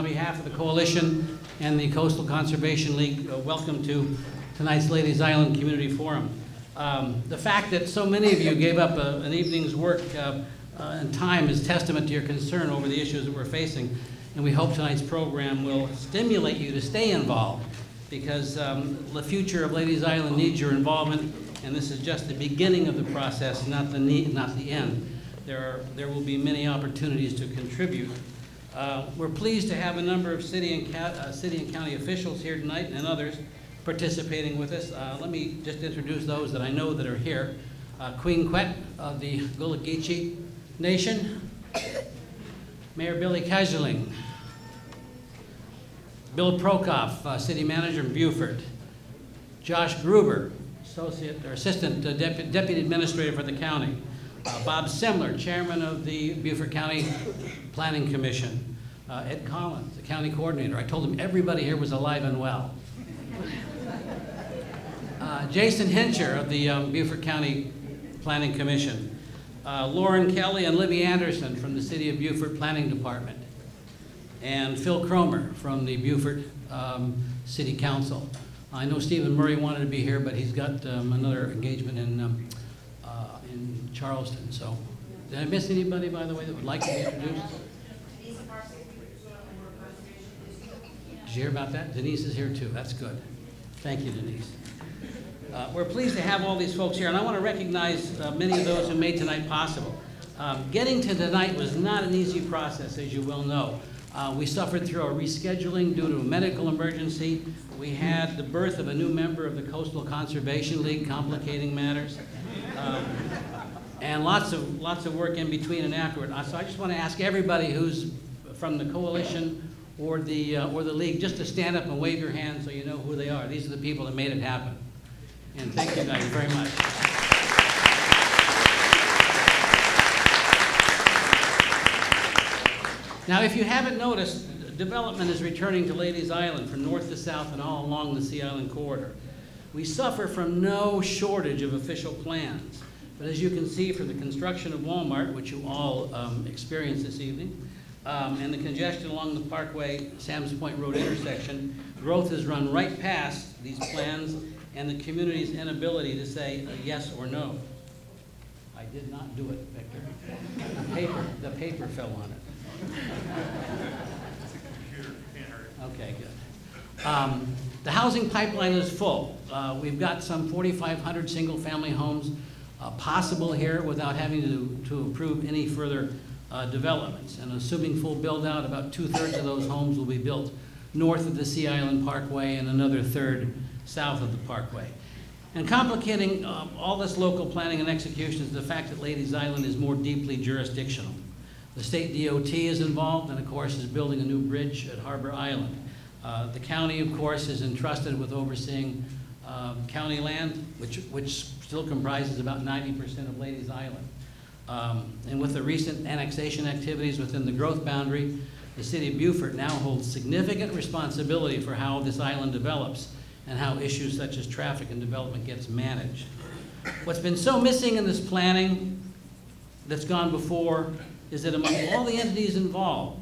on behalf of the Coalition and the Coastal Conservation League, welcome to tonight's Ladies Island Community Forum. The fact that so many of you gave up an evening's work and time is testament to your concern over the issues that we're facing, and we hope tonight's program will stimulate you to stay involved, because the future of Ladies Island needs your involvement, and this is just the beginning of the process, not the end. There will be many opportunities to contribute. We're pleased to have a number of city and county officials here tonight and others participating with us. Let me just introduce those that I know that are here. Queen Quet of the Gullah Geechee Nation, Mayor Billy Kaiserling, Bill Prokoff, City Manager in Beaufort, Josh Gruber, Assistant Deputy Administrator for the county, Bob Semler, Chairman of the Beaufort County Planning Commission, Ed Collins, the County Coordinator. I told him everybody here was alive and well. Jason Hincher of the Beaufort County Planning Commission, Lauren Kelly and Libby Anderson from the City of Beaufort Planning Department, and Phil Cromer from the Beaufort City Council. I know Stephen Murray wanted to be here, but he's got another engagement in Charleston. So, did I miss anybody, by the way, that would like to be introduced? Did you hear about that? Denise is here too. That's good. Thank you, Denise. We're pleased to have all these folks here, and I want to recognize many of those who made tonight possible. Getting to tonight was not an easy process, as you well know. We suffered through a rescheduling due to a medical emergency. We had the birth of a new member of the Coastal Conservation League, complicating matters, and lots of work in between and afterward. So I just want to ask everybody who's from the Coalition or the League just to stand up and wave your hand so you know who they are. These are the people that made it happen. And thank you guys very much. Now, if you haven't noticed, development is returning to Ladies Island from north to south and all along the Sea Island corridor. We suffer from no shortage of official plans. But as you can see from the construction of Walmart, which you all experienced this evening, and the congestion along the Parkway, Sam's Point Road intersection, growth has run right past these plans and the community's inability to say yes or no. I did not do it, Victor. The paper fell on it. Okay, good. The housing pipeline is full. We've got some 4,500 single-family homes possible here without having to approve any further developments. And assuming full build-out, about 2/3 of those homes will be built north of the Sea Island Parkway and another 1/3 south of the Parkway. And complicating all this local planning and execution is the fact that Ladies Island is more deeply jurisdictional. The state DOT is involved and, of course, is building a new bridge at Harbor Island. The county, of course, is entrusted with overseeing county land, which still comprises about 90% of Ladies Island. And with the recent annexation activities within the growth boundary, the city of Beaufort now holds significant responsibility for how this island develops and how issues such as traffic and development gets managed. What's been so missing in this planning that's gone before is that among all the entities involved,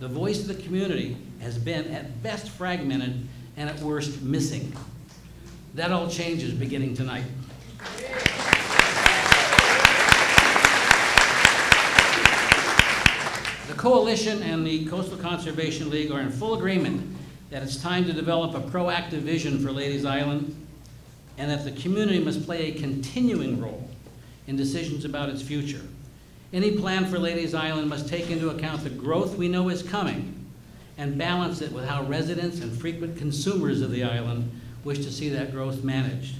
the voice of the community has been at best fragmented and at worst missing. That all changes beginning tonight. The Coalition and the Coastal Conservation League are in full agreement that it's time to develop a proactive vision for Ladies Island and that the community must play a continuing role in decisions about its future. Any plan for Ladies Island must take into account the growth we know is coming and balance it with how residents and frequent consumers of the island wish to see that growth managed.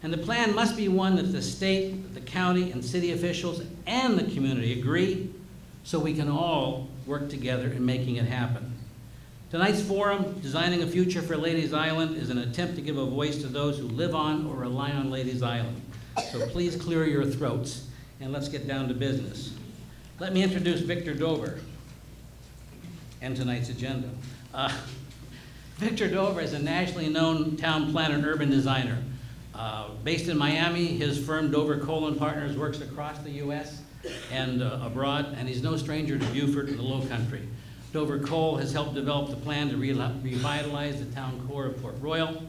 And the plan must be one that the state, the county, and city officials and the community agree so we can all work together in making it happen. Tonight's forum, Designing a Future for Ladies Island, is an attempt to give a voice to those who live on or rely on Ladies Island. So please clear your throats and let's get down to business. Let me introduce Victor Dover and tonight's agenda. Victor Dover is a nationally known town planner and urban designer. Based in Miami, his firm Dover Cole & Partners works across the U.S. and abroad, and he's no stranger to Beaufort and the Low Country. Dover Cole has helped develop the plan to revitalize the town core of Port Royal.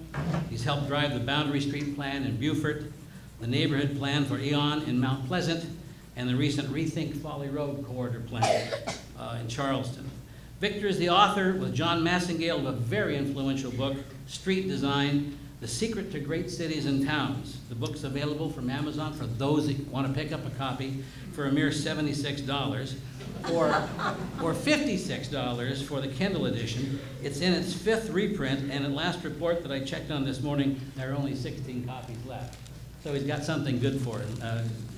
He's helped drive the Boundary Street plan in Beaufort, the neighborhood plan for Eon in Mount Pleasant, and the recent Rethink Folly Road corridor plan in Charleston. Victor is the author, with John Massingale, of a very influential book, Street Design, The Secret to Great Cities and Towns. The book's available from Amazon for those that want to pick up a copy for a mere $76, or $56 for the Kindle edition. It's in its 5th reprint, and at last report that I checked on this morning, there are only 16 copies left. So he's got something good for it,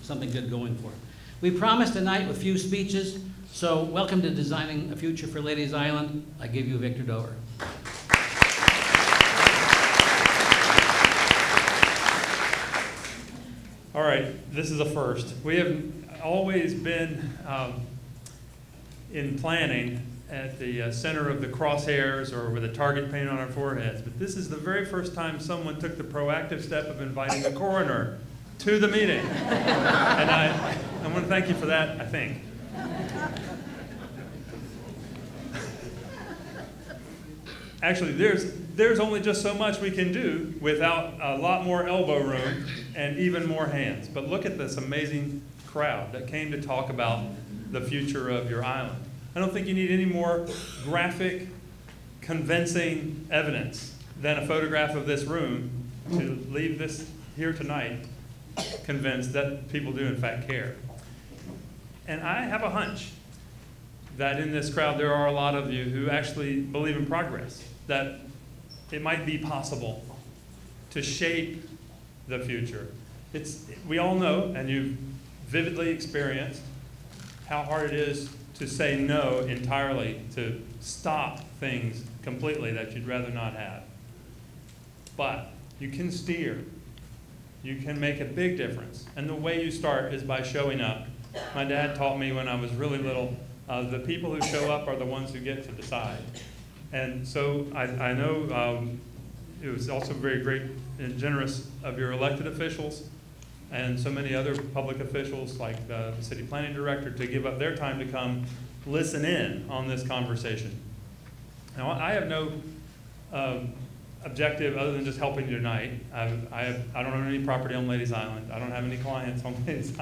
something good going for him. We promised tonight with few speeches, so welcome to Designing a Future for Ladies Island. I give you Victor Dover. All right, this is a first. We have always been in planning at the center of the crosshairs or with a target painted on our foreheads, but this is the very first time someone took the proactive step of inviting the coroner to the meeting. And I want to thank you for that, I think. Actually, there's only just so much we can do without a lot more elbow room and even more hands. But look at this amazing crowd that came to talk about the future of your island. I don't think you need any more graphic, convincing evidence than a photograph of this room to leave this here tonight convinced that people do in fact care. And I have a hunch that in this crowd there are a lot of you who actually believe in progress, that it might be possible to shape the future. We all know, and you've vividly experienced, how hard it is to say no entirely, to stop things completely that you'd rather not have. But you can steer. You can make a big difference. And the way you start is by showing up. My dad taught me when I was really little, the people who show up are the ones who get to decide. And so I know it was also very great and generous of your elected officials and so many other public officials like the city planning director to give up their time to come listen in on this conversation. Now, I have no objective other than just helping you tonight. I don't own any property on Ladies Island. I don't have any clients on Ladies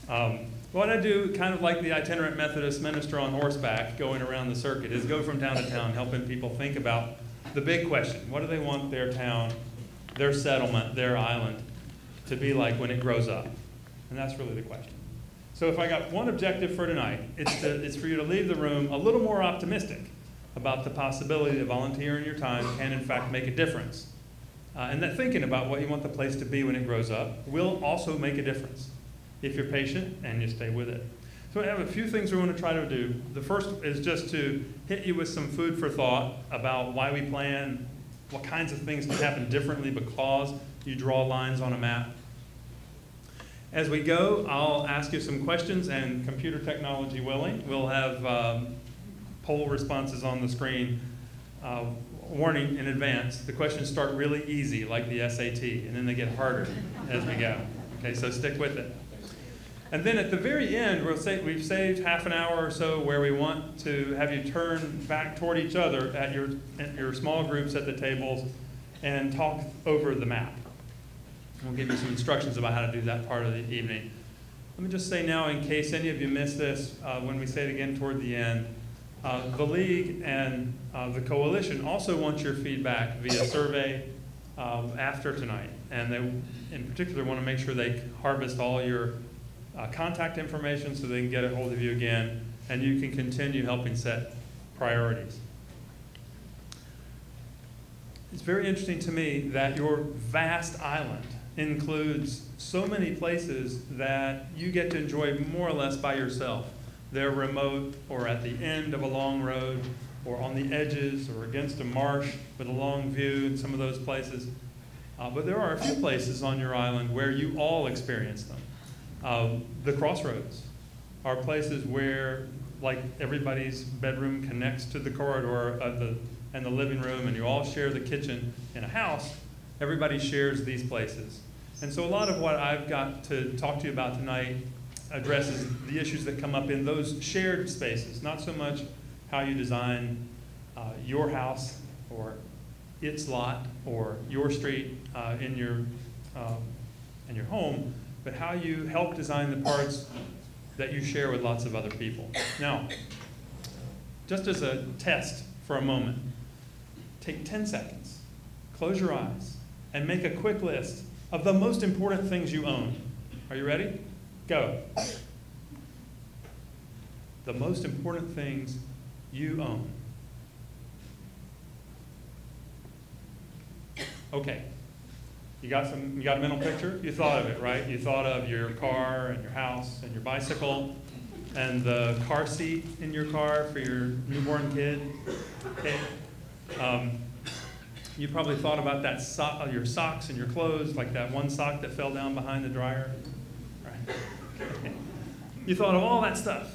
Island. What I do, kind of like the itinerant Methodist minister on horseback going around the circuit, is go from town to town helping people think about the big question. What do they want their town, their settlement, their island to be like when it grows up? And that's really the question. So if I got one objective for tonight, it's for you to leave the room a little more optimistic about the possibility that volunteering your time can in fact make a difference. And that thinking about what you want the place to be when it grows up will also make a difference if you're patient and you stay with it. So I have a few things we want to try to do. The first is just to hit you with some food for thought about why we plan, what kinds of things can happen differently because you draw lines on a map. As we go, I'll ask you some questions, and computer technology willing, we'll have poll responses on the screen. Warning in advance, the questions start really easy, like the SAT, and then they get harder as we go. Okay, so stick with it. And then at the very end, we've saved half an hour or so where we want to have you turn back toward each other at your small groups at the tables and talk over the map. We'll give you some instructions about how to do that part of the evening. Let me just say now, in case any of you missed this, when we say it again toward the end, the League and the Coalition also want your feedback via survey after tonight. And they, in particular, want to make sure they harvest all your contact information so they can get a hold of you again, and you can continue helping set priorities. It's very interesting to me that your vast island includes so many places that you get to enjoy more or less by yourself. They're remote or at the end of a long road or on the edges or against a marsh with a long view in some of those places. But there are a few places on your island where you all experience them. The crossroads are places where, like, everybody's bedroom connects to the corridor of and the living room, and you all share the kitchen in a house. Everybody shares these places. And so a lot of what I've got to talk to you about tonight addresses the issues that come up in those shared spaces, not so much how you design your house or its lot or your street in your home, but how you help design the parts that you share with lots of other people. Now, just as a test for a moment, take 10 seconds, close your eyes, and make a quick list of the most important things you own. Are you ready? Go. The most important things you own. Okay. You got a mental picture? You thought of it, right? You thought of your car and your house and your bicycle and the car seat in your car for your newborn kid. Okay. You probably thought about that your socks and your clothes, like that one sock that fell down behind the dryer. Right. Okay. You thought of all that stuff.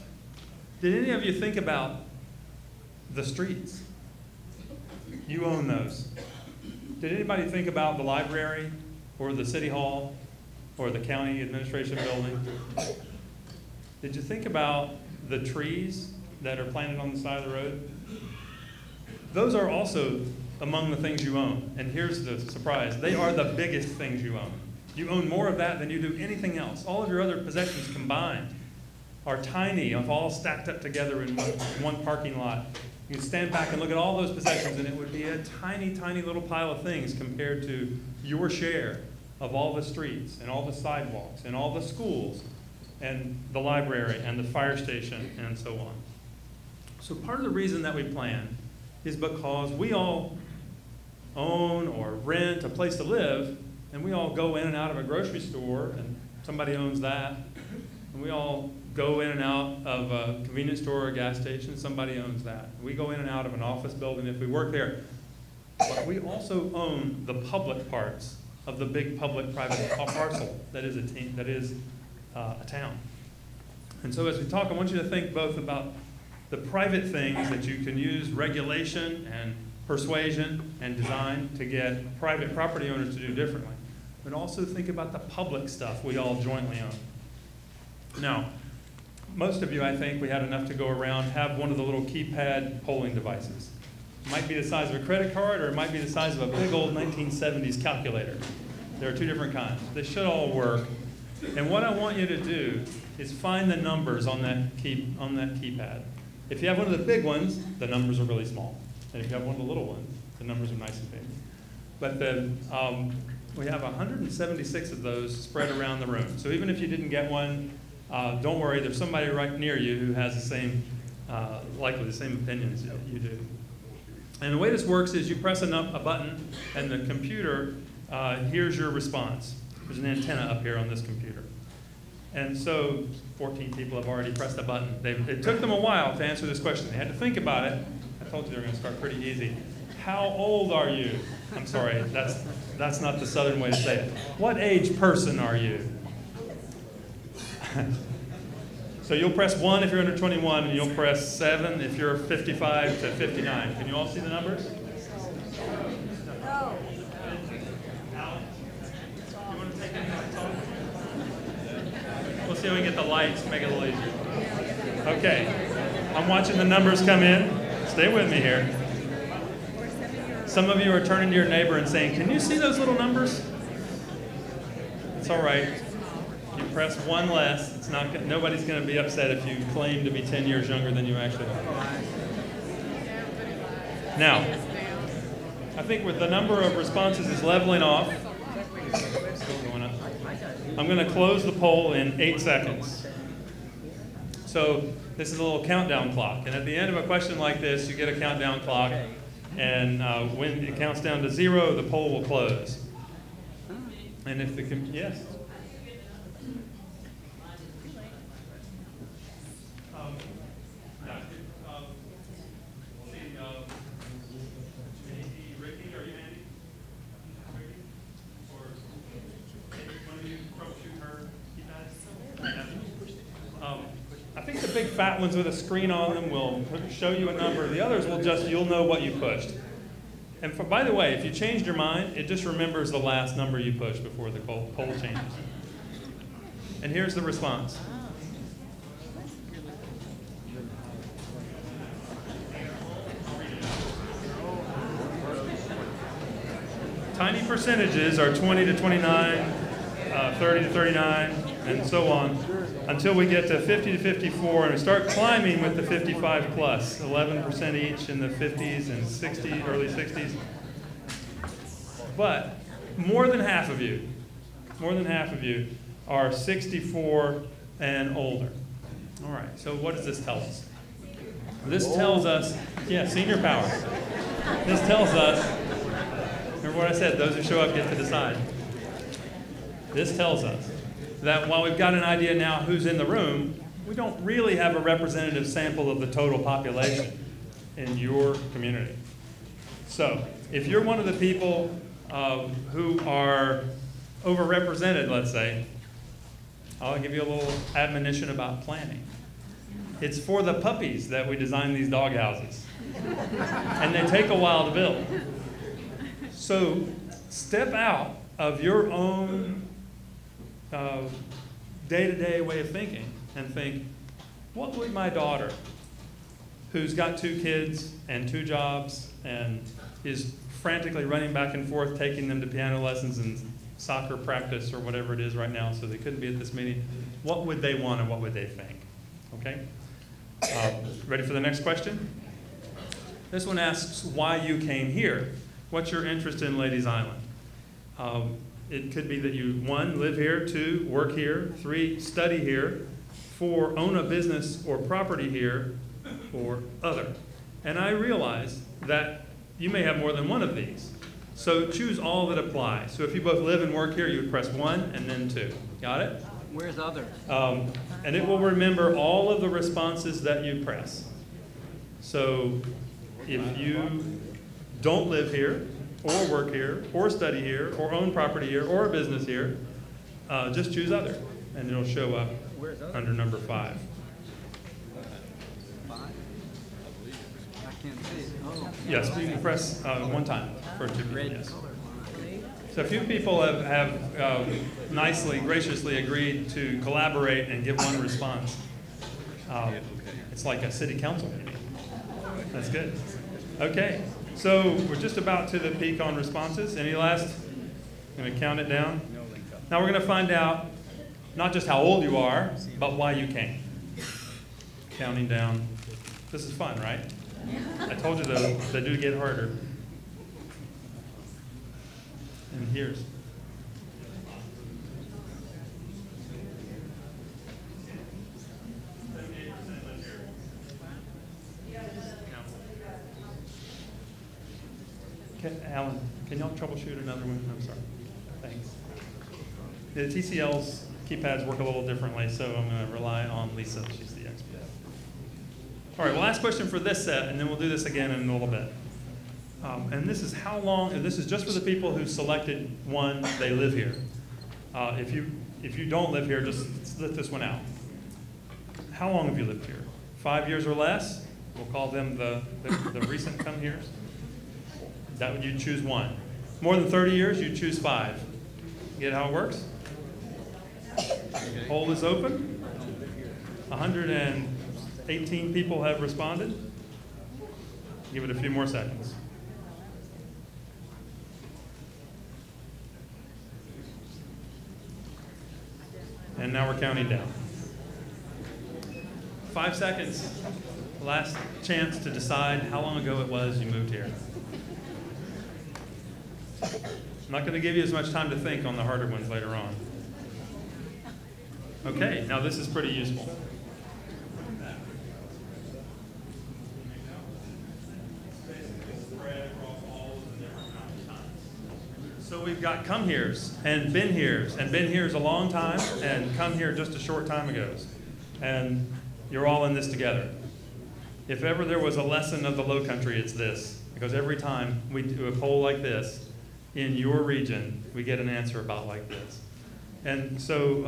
Did any of you think about the streets? You own those. Did anybody think about the library or the city hall or the county administration building? Did you think about the trees that are planted on the side of the road? Those are also among the things you own. And here's the surprise. They are the biggest things you own. You own more of that than you do anything else. All of your other possessions combined are tiny, all stacked up together in one parking lot. You can stand back and look at all those possessions, and it would be a tiny, tiny little pile of things compared to your share of all the streets and all the sidewalks and all the schools and the library and the fire station and so on. So part of the reason that we plan is because we all own or rent a place to live, and we all go in and out of a grocery store, and somebody owns that, and we all go in and out of a convenience store or a gas station, somebody owns that. We go in and out of an office building if we work there. But we also own the public parts of the big public-private parcel that is a town. And so as we talk, I want you to think both about the private things that you can use regulation and persuasion and design to get private property owners to do differently, but also think about the public stuff we all jointly own. Now, most of you, I think, we had enough to go around, have one of the little keypad polling devices. It might be the size of a credit card, or it might be the size of a big old 1970s calculator. There are two different kinds. They should all work. And what I want you to do is find the numbers on that keypad. If you have one of the big ones, the numbers are really small. And if you have one of the little ones, the numbers are nice and big. But we have 176 of those spread around the room. So even if you didn't get one, don't worry, there's somebody right near you who has the same, likely the same opinions that you do. And the way this works is you press a button, and the computer hears your response. There's an antenna up here on this computer. And so 14 people have already pressed a button. It took them a while to answer this question. They had to think about it. I told you they were going to start pretty easy. How old are you? I'm sorry, that's not the Southern way to say it. What age person are you? So you'll press 1 if you're under 21, and you'll press 7 if you're 55 to 59. Can you all see the numbers? No. We'll see if we can get the lights, make it a little easier. Okay, I'm watching the numbers come in. Stay with me here. Some of you are turning to your neighbor and saying, "Can you see those little numbers?" It's all right. You press 1 less. It's not. Nobody's going to be upset if you claim to be 10 years younger than you actually are. Now, I think with the number of responses is leveling off. Still going up. I'm going to close the poll in 8 seconds. So this is a little countdown clock. And at the end of a question like this, you get a countdown clock. And when it counts down to 0, the poll will close. And if the, yes? Ricky, are you Andy? Ricky? Or one of you troubleshoot her keypad? I think the big fat ones with a screen on them will show you a number. The others will you'll know what you pushed. And by the way, if you changed your mind, it just remembers the last number you pushed before the poll changes. And here's the response. Tiny percentages are 20 to 29, 30 to 39, and so on, until we get to 50 to 54, and we start climbing with the 55 plus, 11% each in the 50s and 60s, early 60s. But more than half of you are 64 and older. All right, so what does this tell us? This tells us, yeah, senior power. This tells us, remember what I said, those who show up get to decide. This tells us that while we've got an idea now who's in the room, we don't really have a representative sample of the total population in your community. So if you're one of the people who are overrepresented, let's say, I'll give you a little admonition about planning. It's for the puppies that we design these dog houses. And they take a while to build. So step out of your own day-to-day way of thinking and think, what would my daughter, who's got 2 kids and 2 jobs and is frantically running back and forth, taking them to piano lessons and soccer practice or whatever it is right now, so they couldn't be at this meeting, what would they want and what would they think? Okay? Ready for the next question? This one asks why you came here. What's your interest in Ladies Island? It could be that you, 1, live here, 2, work here, 3, study here, 4, own a business or property here, or other. And I realize that you may have more than one of these. So choose all that apply. So if you both live and work here, you would press 1 and then 2. Got it? Where's other? And it will remember all of the responses that you press. So if you don't live here, or work here, or study here, or own property here, or a business here, just choose other, and it'll show up under number 5. 5? I can't see it. Oh. Yes, you can press 1 time for 2 people, yes. So a few people have nicely, graciously agreed to collaborate and give 1 response. It's like a city council meeting. That's good. Okay, so we're just about to the peak on responses. Any last? I'm going to count it down. Now we're going to find out not just how old you are, but why you came. Counting down. This is fun, right? I told you though, they do get harder. And here's. Alan, can y'all troubleshoot another one? I'm sorry. Thanks. The TCL's keypads work a little differently, so I'm going to rely on Lisa. She's the expert. All right, well, last question for this set, and then we'll do this again in a little bit. And this is how long, and this is just for the people who selected 1, they live here. If you don't live here, just split this one out. How long have you lived here? 5 years or less? We'll call them the recent come heres. That would you choose 1. More than 30 years, you choose 5. Get how it works? Poll is open. 118 people have responded. Give it a few more seconds. And now we're counting down. 5 seconds. Last chance to decide how long ago it was you moved here. I'm not going to give you as much time to think on the harder ones later on. Okay, now this is pretty useful. So we've got come heres and been heres a long time and come here just a short time ago. And you're all in this together. If ever there was a lesson of the Low Country, it's this. Because every time we do a poll like this, in your region, we get an answer about like this. And so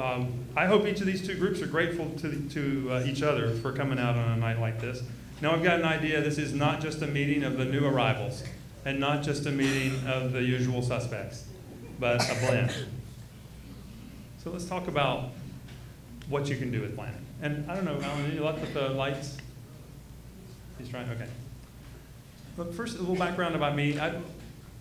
I hope each of these 2 groups are grateful to each other for coming out on a night like this. Now I've got an idea, this is not just a meeting of the new arrivals, and not just a meeting of the usual suspects, but a blend. So let's talk about what you can do with planning. And I don't know, Alan, any luck with the lights? He's trying, okay. But first, a little background about me.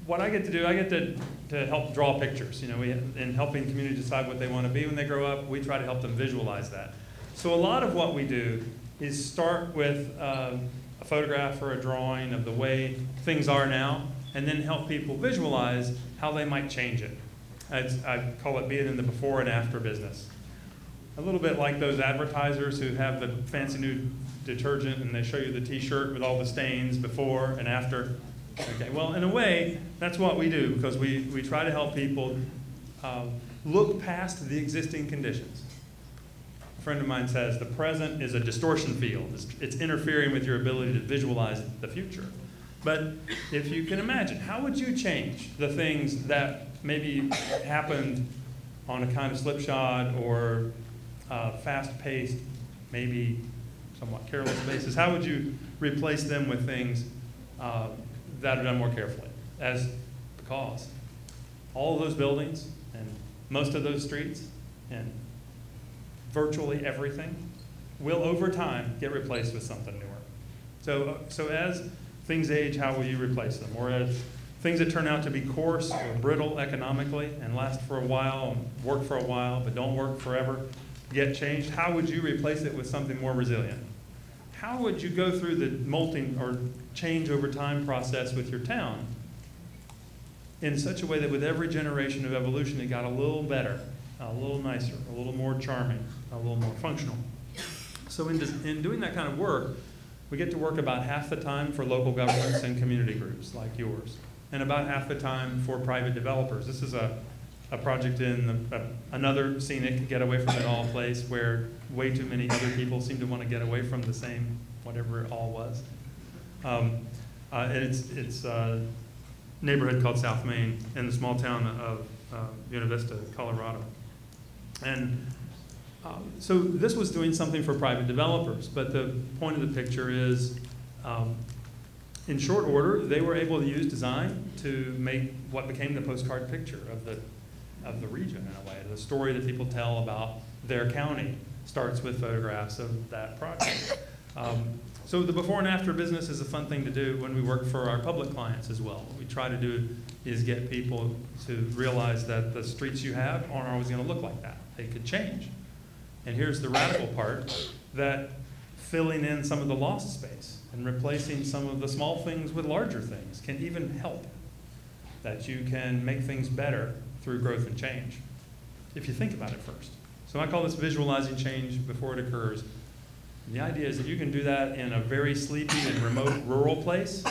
what I get to do, I get to help draw pictures. You know, in helping communities decide what they want to be when they grow up, we try to help them visualize that. So a lot of what we do is start with a photograph or a drawing of the way things are now, and then help people visualize how they might change it. I call it being in the before and after business. A little bit like those advertisers who have the fancy new detergent and they show you the t-shirt with all the stains before and after. Okay, well, in a way, that's what we do, because we try to help people look past the existing conditions. A friend of mine says the present is a distortion field. It's interfering with your ability to visualize the future. But if you can imagine, how would you change the things that maybe happened on a kind of slipshod or fast-paced, maybe somewhat careless basis? How would you replace them with things that are done more carefully? Because all of those buildings and most of those streets and virtually everything will over time get replaced with something newer. So as things age, how will you replace them? Or as things that turn out to be coarse or brittle economically and last for a while, and work for a while, but don't work forever, get changed, how would you replace it with something more resilient? How would you go through the molting or change over time process with your town in such a way that with every generation of evolution it got a little better, a little nicer, a little more charming, a little more functional? So in doing that kind of work, we get to work about half the time for local governments and community groups like yours, and about half the time for private developers. This is a project in another scenic, get away from it all place where way too many other people seem to want to get away from the same, whatever it all was. And it's a neighborhood called South Main in the small town of Buena Vista, Colorado. And so this was doing something for private developers, but the point of the picture is, in short order, they were able to use design to make what became the postcard picture of the region in a way. The story that people tell about their county starts with photographs of that project. So the before and after business is a fun thing to do when we work for our public clients as well. What we try to do is get people to realize that the streets you have aren't always going to look like that. They could change. And here's the radical part, that filling in some of the lost space and replacing some of the small things with larger things can even help. That you can make things better through growth and change, if you think about it first. So I call this visualizing change before it occurs. And the idea is that you can do that in a very sleepy and remote rural place,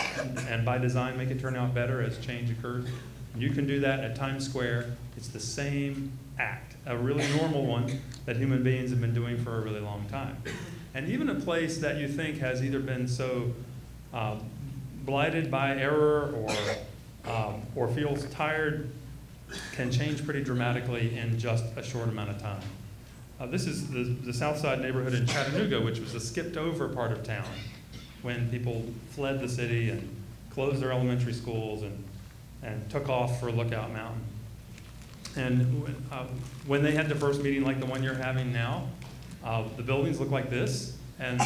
and by design make it turn out better as change occurs. And you can do that at Times Square. It's the same act, a really normal one that human beings have been doing for a really long time. And even a place that you think has either been so blighted by error or feels tired can change pretty dramatically in just a short amount of time. This is the South Side neighborhood in Chattanooga, which was a skipped over part of town when people fled the city and closed their elementary schools and took off for Lookout Mountain. And when they had the first meeting like the one you're having now, the buildings look like this, and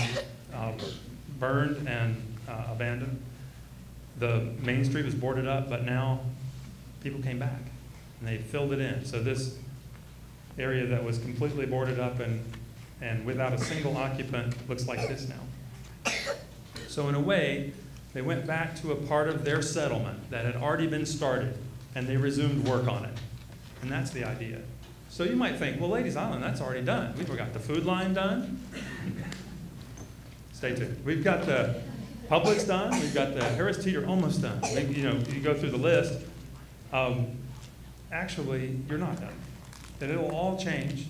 burned and abandoned. The main street was boarded up, but now people came back and they filled it in. So this area that was completely boarded up and without a single occupant looks like this now. So in a way, they went back to a part of their settlement that had already been started, and they resumed work on it. And that's the idea. So you might think, well, Ladies Island, that's already done. We've got the food line done. Stay tuned. We've got the Publix done. We've got the Harris Teeter almost done. You go through the list. Actually, you're not done. That it'll all change,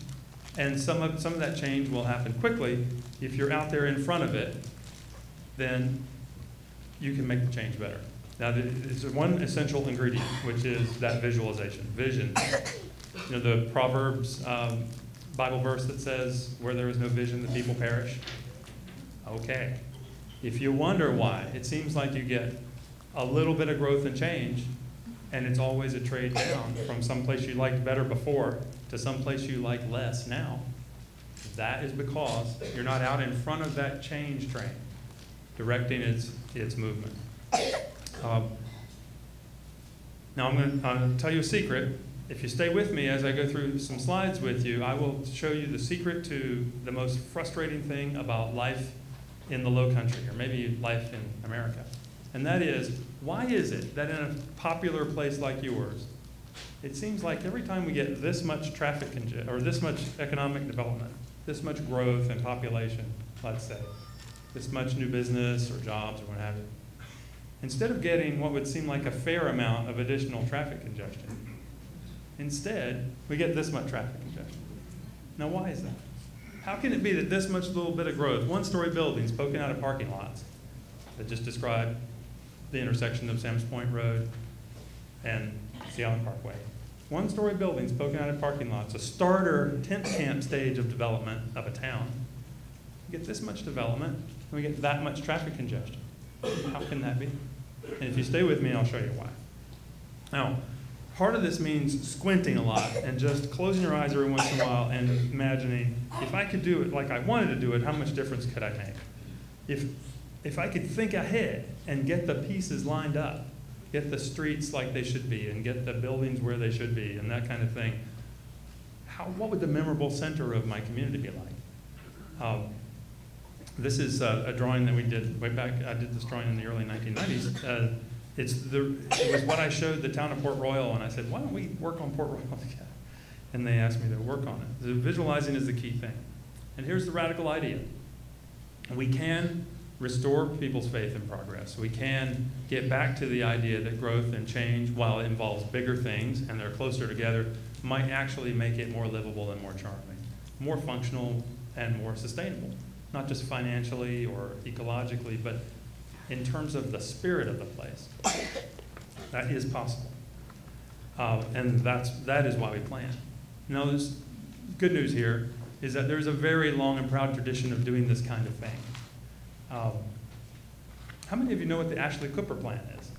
and some of that change will happen quickly. If you're out there in front of it, then you can make the change better. Now, there's one essential ingredient, which is that visualization, vision. You know, the Proverbs Bible verse that says, where there is no vision, the people perish. Okay. If you wonder why, it seems like you get a little bit of growth and change, and it's always a trade down from some place you liked better before to some place you like less now. That is because you're not out in front of that change train, directing its movement. Now I'm going to tell you a secret. If you stay with me as I go through some slides with you, I will show you the secret to the most frustrating thing about life in the Low Country, or maybe life in America. And that is, why is it that in a popular place like yours, it seems like every time we get this much traffic congestion, or this much economic development, this much growth and population, let's say, this much new business or jobs or what have you, instead of getting what would seem like a fair amount of additional traffic congestion, instead, we get this much traffic congestion. Now, why is that? How can it be that this much little bit of growth, one-story buildings poking out of parking lots that just describe the intersection of Sam's Point Road and Sea Island Parkway, one-story buildings poking out of parking lots, a starter tent camp stage of development of a town, we get this much development, and we get that much traffic congestion. How can that be? And if you stay with me, I'll show you why. Now, part of this means squinting a lot and just closing your eyes every once in a while and imagining, if I could do it like I wanted to do it, how much difference could I make? If I could think ahead and get the pieces lined up, get the streets like they should be, and get the buildings where they should be, and that kind of thing, what would the memorable center of my community be like? This is a drawing that we did way back. I did this drawing in the early 1990s. It was what I showed the town of Port Royal, and I said, why don't we work on Port Royal together? And they asked me to work on it. The visualizing is the key thing. And here's the radical idea. We can restore people's faith in progress. We can get back to the idea that growth and change, while it involves bigger things and they're closer together, might actually make it more livable and more charming, more functional and more sustainable, not just financially or ecologically, but in terms of the spirit of the place. That is possible. And that is why we plan. Now, there's good news here is that there's a very long and proud tradition of doing this kind of thing. How many of you know what the Ashley Cooper plan is?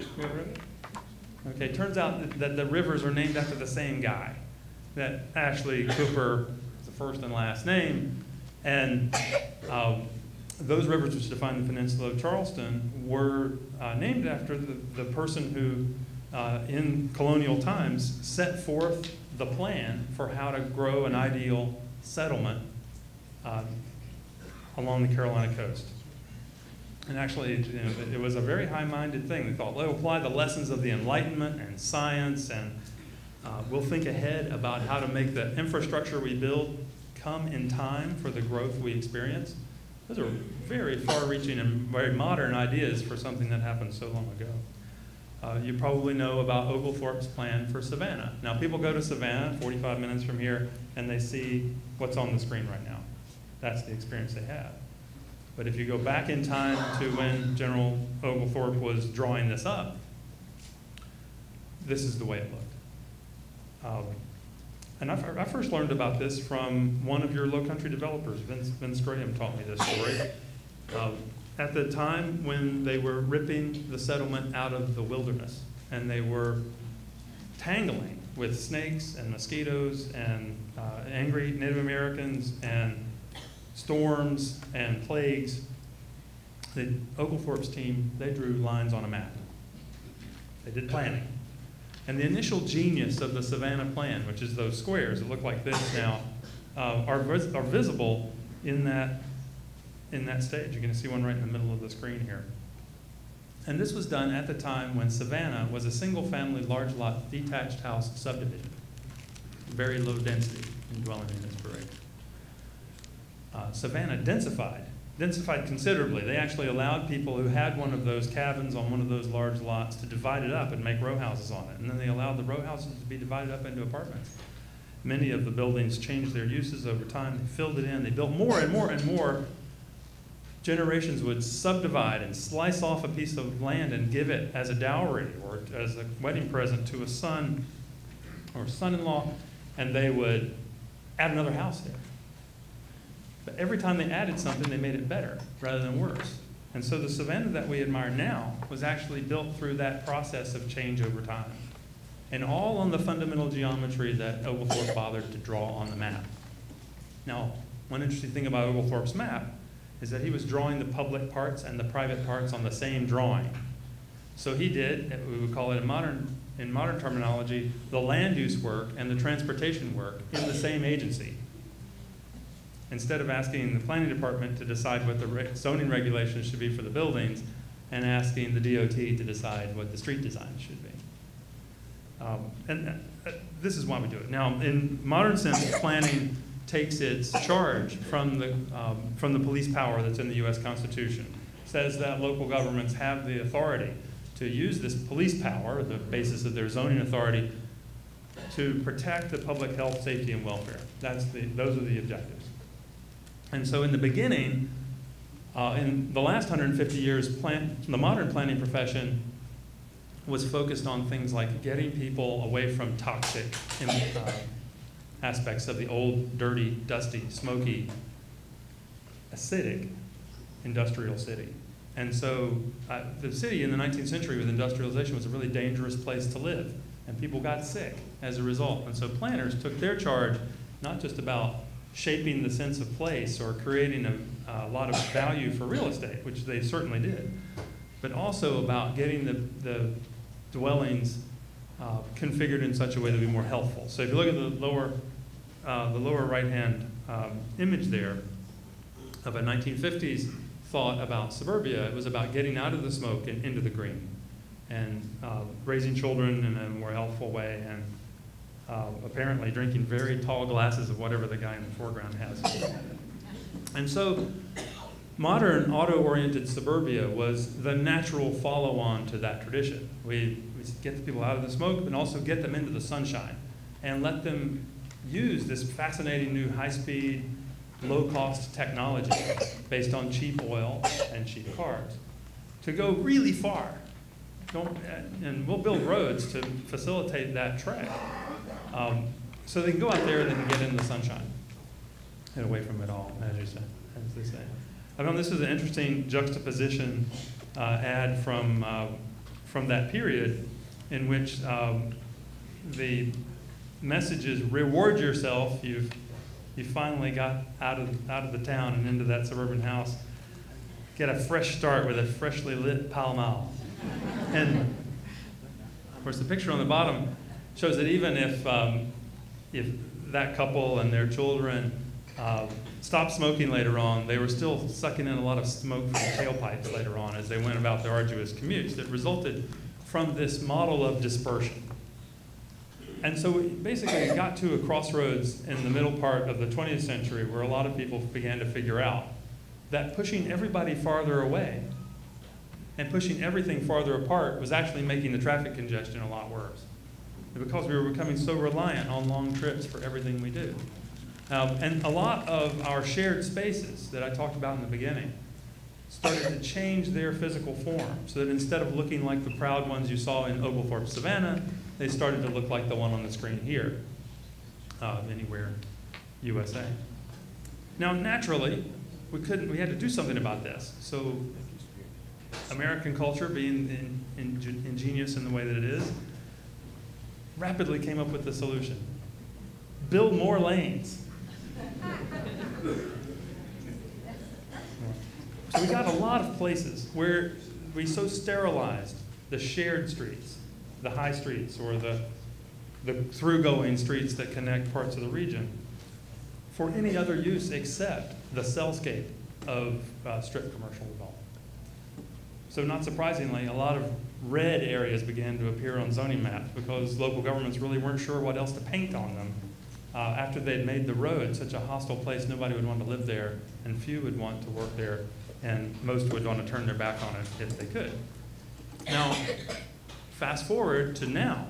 You ever heard of it? Okay, it turns out that the rivers are named after the same guy. That Ashley Cooper is the first and last name, and those rivers which define the peninsula of Charleston were named after the person who, in colonial times, set forth the plan for how to grow an ideal settlement along the Carolina coast. And actually, it was a very high-minded thing. They thought, we'll apply the lessons of the Enlightenment and science, and we'll think ahead about how to make the infrastructure we build come in time for the growth we experience. Those are very far-reaching and very modern ideas for something that happened so long ago. You probably know about Oglethorpe's plan for Savannah. Now, people go to Savannah, 45 minutes from here, and they see what's on the screen right now. That's the experience they have. But if you go back in time to when General Oglethorpe was drawing this up, this is the way it looked. And I first learned about this from one of your Low Country developers. Vince Graham taught me this story. At the time when they were ripping the settlement out of the wilderness, and they were tangling with snakes and mosquitoes and angry Native Americans and storms and plagues, the Oglethorpe's team, they drew lines on a map. They did planning. And the initial genius of the Savannah plan, which is those squares that look like this now, are visible in that stage. You're going to see one right in the middle of the screen here. And this was done at the time when Savannah was a single-family, large lot, detached house subdivision. Very low density in dwelling units per acre. Savannah densified considerably. They actually allowed people who had one of those cabins on one of those large lots to divide it up and make row houses on it. And then they allowed the row houses to be divided up into apartments. Many of the buildings changed their uses over time. They filled it in. They built more and more and more. Generations would subdivide and slice off a piece of land and give it as a dowry or as a wedding present to a son or son-in-law, and they would add another house there. But every time they added something, they made it better rather than worse. And so the Savannah that we admire now was actually built through that process of change over time. And all on the fundamental geometry that Oglethorpe bothered to draw on the map. Now, one interesting thing about Oglethorpe's map is that he was drawing the public parts and the private parts on the same drawing. So he did, we would call it in modern terminology, the land use work and the transportation work in the same agency. Instead of asking the planning department to decide what the zoning regulations should be for the buildings and asking the DOT to decide what the street design should be. This is why we do it. Now, in modern sense, planning takes its charge from the police power that's in the U.S. Constitution. It says that local governments have the authority to use this police power, the basis of their zoning authority, to protect the public health, safety, and welfare. Those are the objectives. And so in the beginning, in the last 150 years, the modern planning profession was focused on things like getting people away from toxic aspects of the old, dirty, dusty, smoky, acidic industrial city. And so the city in the 19th century with industrialization was a really dangerous place to live, and people got sick as a result. And so planners took their charge, not just about shaping the sense of place or creating a lot of value for real estate, which they certainly did, but also about getting the dwellings configured in such a way that would be more healthful. So if you look at the lower right-hand image there of a 1950s thought about suburbia, it was about getting out of the smoke and into the green, and raising children in a more healthful way, and apparently drinking very tall glasses of whatever the guy in the foreground has. And so modern auto-oriented suburbia was the natural follow-on to that tradition. We get the people out of the smoke, but also get them into the sunshine and let them use this fascinating new high-speed, low-cost technology based on cheap oil and cheap cars to go really far. And we'll build roads to facilitate that trek. So they can go out there and they can get in the sunshine and away from it all, as they say. I found this is an interesting juxtaposition ad from that period in which the message is reward yourself. You finally got out of the town and into that suburban house. Get a fresh start with a freshly lit Pall Mall. And of course, the picture on the bottom shows that even if that couple and their children stopped smoking later on, they were still sucking in a lot of smoke from tailpipes later on as they went about their arduous commutes that resulted from this model of dispersion. And so we basically got to a crossroads in the middle part of the 20th century where a lot of people began to figure out that pushing everybody farther away and pushing everything farther apart was actually making the traffic congestion a lot worse, because we were becoming so reliant on long trips for everything we do. And a lot of our shared spaces that I talked about in the beginning started to change their physical form, so that instead of looking like the proud ones you saw in Oglethorpe Savannah, they started to look like the one on the screen here, Anywhere, USA. Now, naturally, we had to do something about this. So American culture, being ingenious in the way that it is, rapidly came up with the solution. Build more lanes. So we got a lot of places where we so sterilized the shared streets, the high streets, or the through-going streets that connect parts of the region, for any other use except the cellscape of strip commercial development. So not surprisingly, a lot of red areas began to appear on zoning maps because local governments really weren't sure what else to paint on them. After they'd made the road such a hostile place, nobody would want to live there, and few would want to work there, and most would want to turn their back on it if they could. Now, fast forward to now.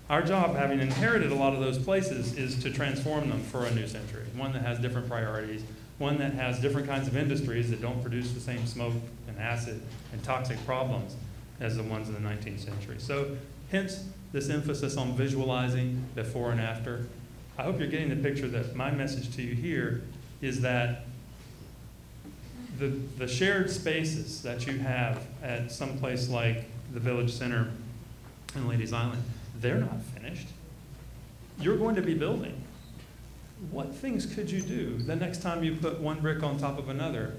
Our job, having inherited a lot of those places, is to transform them for a new century, one that has different priorities, one that has different kinds of industries that don't produce the same smoke and acid and toxic problems as the ones in the 19th century. So hence this emphasis on visualizing before and after. I hope you're getting the picture that my message to you here is that the shared spaces that you have at some place like the Village Center in Ladies Island, they're not finished. You're going to be building. What things could you do the next time you put one brick on top of another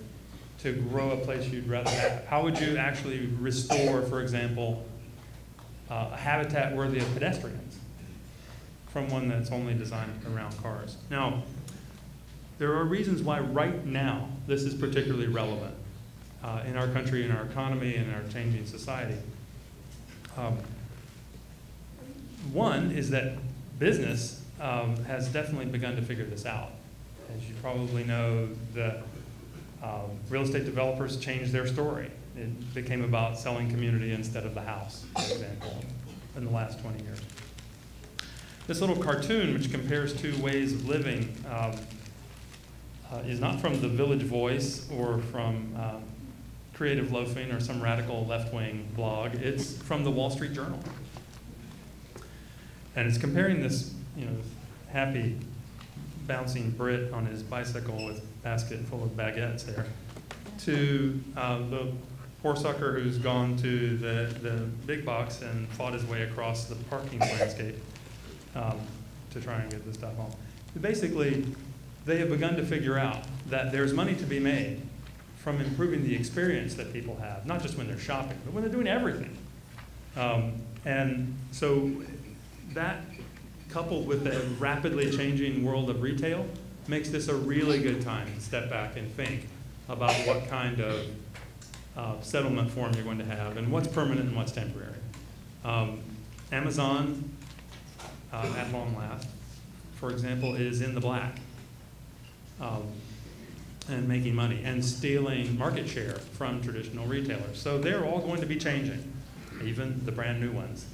to grow a place you'd rather have? How would you actually restore, for example, a habitat worthy of pedestrians from one that's only designed around cars. Now, there are reasons why right now this is particularly relevant in our country, in our economy, and in our changing society. One is that business has definitely begun to figure this out. As you probably know, the real estate developers changed their story. It became about selling community instead of the house, for example, in the last 20 years. This little cartoon, which compares two ways of living, is not from the Village Voice or from Creative Loafing or some radical left-wing blog. It's from the Wall Street Journal. And it's comparing this, happy, bouncing Brit on his bicycle with a basket full of baguettes there, to the poor sucker who's gone to the big box and fought his way across the parking landscape to try and get this stuff home. Basically, they have begun to figure out that there's money to be made from improving the experience that people have, not just when they're shopping, but when they're doing everything. And so that, coupled with the rapidly changing world of retail, makes this a really good time to step back and think about what kind of settlement form you're going to have and what's permanent and what's temporary. Amazon, at long last, for example, is in the black and making money and stealing market share from traditional retailers. So they're all going to be changing, even the brand new ones.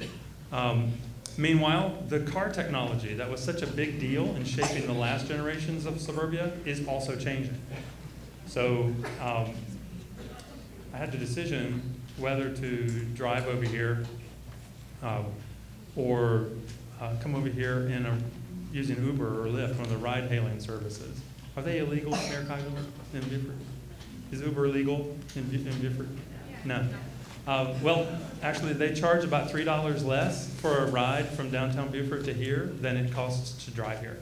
Meanwhile, the car technology that was such a big deal in shaping the last generations of suburbia is also changing. So I had the decision whether to drive over here or come over here using Uber or Lyft, one of the ride-hailing services. Are they illegal in Beaufort? Is Uber illegal in Beaufort? No. Well, actually, they charge about $3 less for a ride from downtown Beaufort to here than it costs to drive here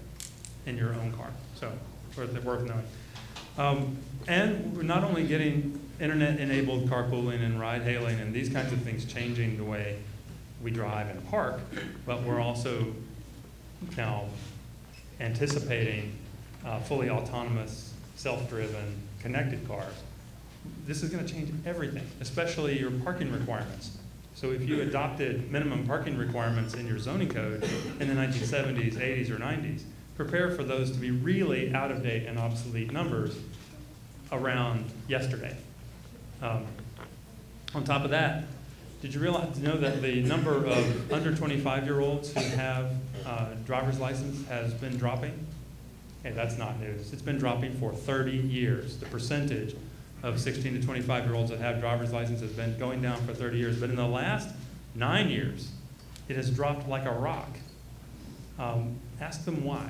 in your own car. So, worth knowing. And we're not only getting internet-enabled carpooling and ride-hailing and these kinds of things changing the way we drive and park, but we're also now anticipating fully autonomous, self-driven, connected cars. This is going to change everything, especially your parking requirements. So if you adopted minimum parking requirements in your zoning code in the 1970s, 80s, or 90s, prepare for those to be really out-of-date and obsolete numbers around yesterday. On top of that, did you know that the number of under 25-year-olds who have driver's license has been dropping? Okay, that's not news. It's been dropping for 30 years. The percentage of 16 to 25-year-olds that have driver's licenses has been going down for 30 years. But in the last 9 years, it has dropped like a rock. Ask them why.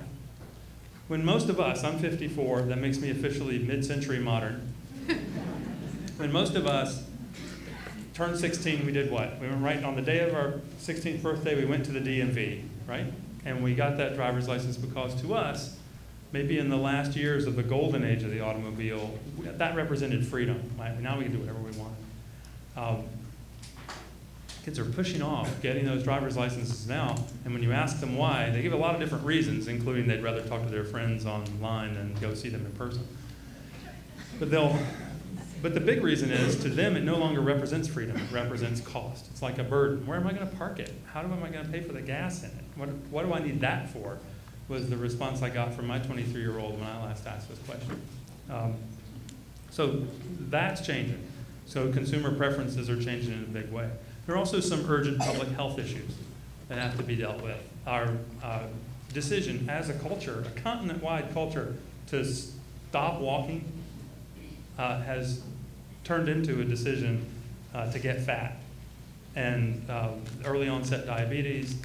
When most of us, I'm 54, that makes me officially mid-century modern. When most of us turned 16, we did what? We went right on the day of our 16th birthday, we went to the DMV, right? And we got that driver's license because to us, maybe in the last years of the golden age of the automobile, that represented freedom. Right? Now we can do whatever we want. Kids are pushing off getting those driver's licenses now, and when you ask them why, they give a lot of different reasons, including they'd rather talk to their friends online than go see them in person. But the big reason is, to them, it no longer represents freedom. It represents cost. It's like a burden. Where am I going to park it? How am I going to pay for the gas in it? What do I need that for? Was the response I got from my 23-year-old when I last asked this question. So that's changing. So consumer preferences are changing in a big way. There are also some urgent public health issues that have to be dealt with. Our decision as a culture, a continent-wide culture, to stop walking has turned into a decision to get fat. And early onset diabetes,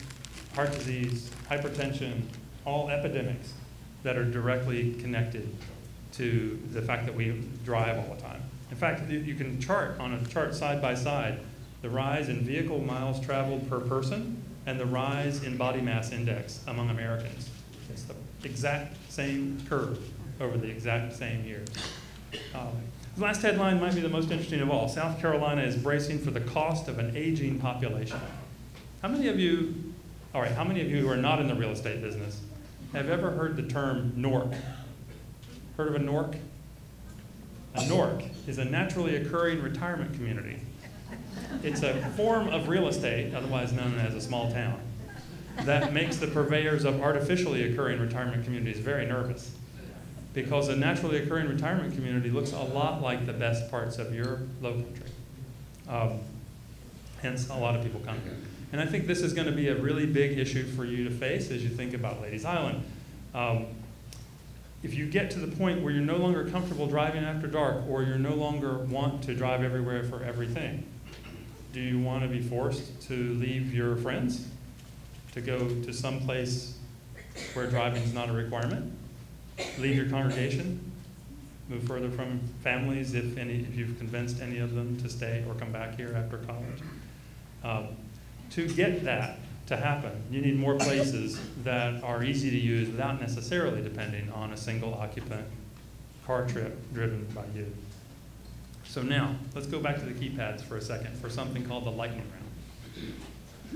heart disease, hypertension, all epidemics that are directly connected to the fact that we drive all the time. In fact, you can chart on a chart side by side the rise in vehicle miles traveled per person and the rise in body mass index among Americans. It's the exact same curve over the exact same years. The last headline might be the most interesting of all. South Carolina is bracing for the cost of an aging population. How many of you, all right, how many of you who are not in the real estate business have ever heard the term NORC? Heard of a NORC? A NORC is a naturally occurring retirement community. It's a form of real estate, otherwise known as a small town, that makes the purveyors of artificially occurring retirement communities very nervous, because a naturally occurring retirement community looks a lot like the best parts of your low country. Hence, a lot of people come here. And I think this is going to be a really big issue for you to face as you think about Ladies Island. If you get to the point where you're no longer comfortable driving after dark, or you no longer want to drive everywhere for everything, do you want to be forced to leave your friends to go to some place where driving is not a requirement? Leave your congregation? Move further from families if you've convinced any of them to stay or come back here after college? To get that to happen, you need more places that are easy to use without necessarily depending on a single occupant car trip driven by you. So now, let's go back to the keypads for a second for something called the lightning round.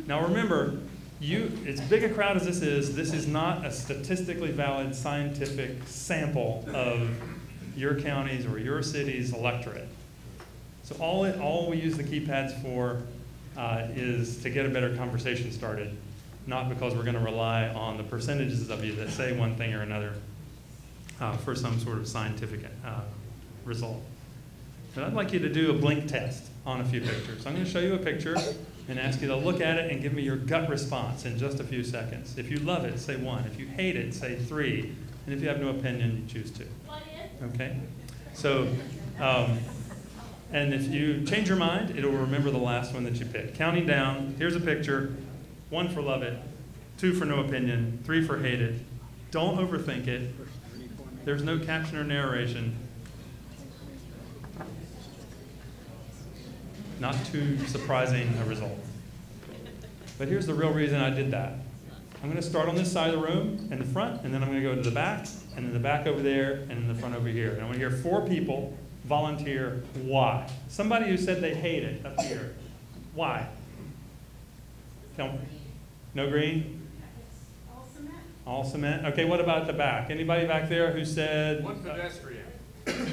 Now remember, as big a crowd as this is not a statistically valid scientific sample of your county's or your city's electorate. So all we use the keypads for is to get a better conversation started, not because we're going to rely on the percentages of you that say one thing or another for some sort of scientific result. But I'd like you to do a blink test on a few pictures. So I'm going to show you a picture and ask you to look at it and give me your gut response in just a few seconds. If you love it, say 1. If you hate it, say 3. And if you have no opinion, you choose 2. Okay? So, and if you change your mind, it will remember the last one that you picked. Counting down, here's a picture. 1 for love it, 2 for no opinion, 3 for hate it. Don't overthink it. There's no caption or narration. Not too surprising a result. But here's the real reason I did that. I'm going to start on this side of the room in the front, and then I'm going to go to the back, and then the back over there, and then the front over here. And I want to hear 4 people volunteer why. Somebody who said they hate it up here. Why? No green? All cement. All cement. Okay, what about the back? Anybody back there who said? 1 pedestrian.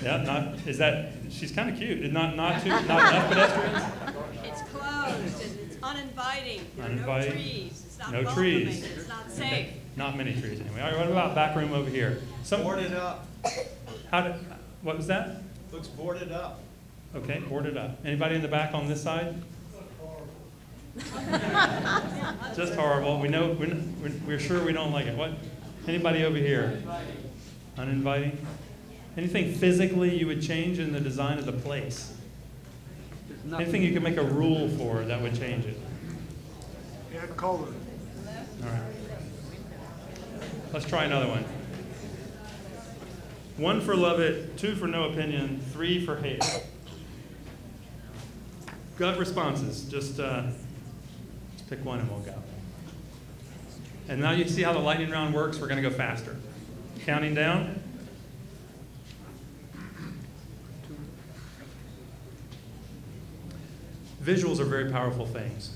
Yeah, she's kind of cute. Not enough pedestrians? It's closed and it's uninviting. There are Uninviting. no trees. It's not No welcoming. trees. It's not safe. Not many trees anyway. All right, what about back room over here? Boarded up. What was that? Looks boarded up. Okay, boarded up. Anybody in the back on this side? Just horrible. We know, we're sure we don't like it. What? Anybody over here? Uninviting? Anything physically you would change in the design of the place? Anything you could make a rule for that would change it? Add color. All right. Let's try another one. 1 for love it, 2 for no opinion, 3 for hate it. Gut responses. Just pick one and we'll go. And now you see how the lightning round works. We're going to go faster. Counting down. Visuals are very powerful things.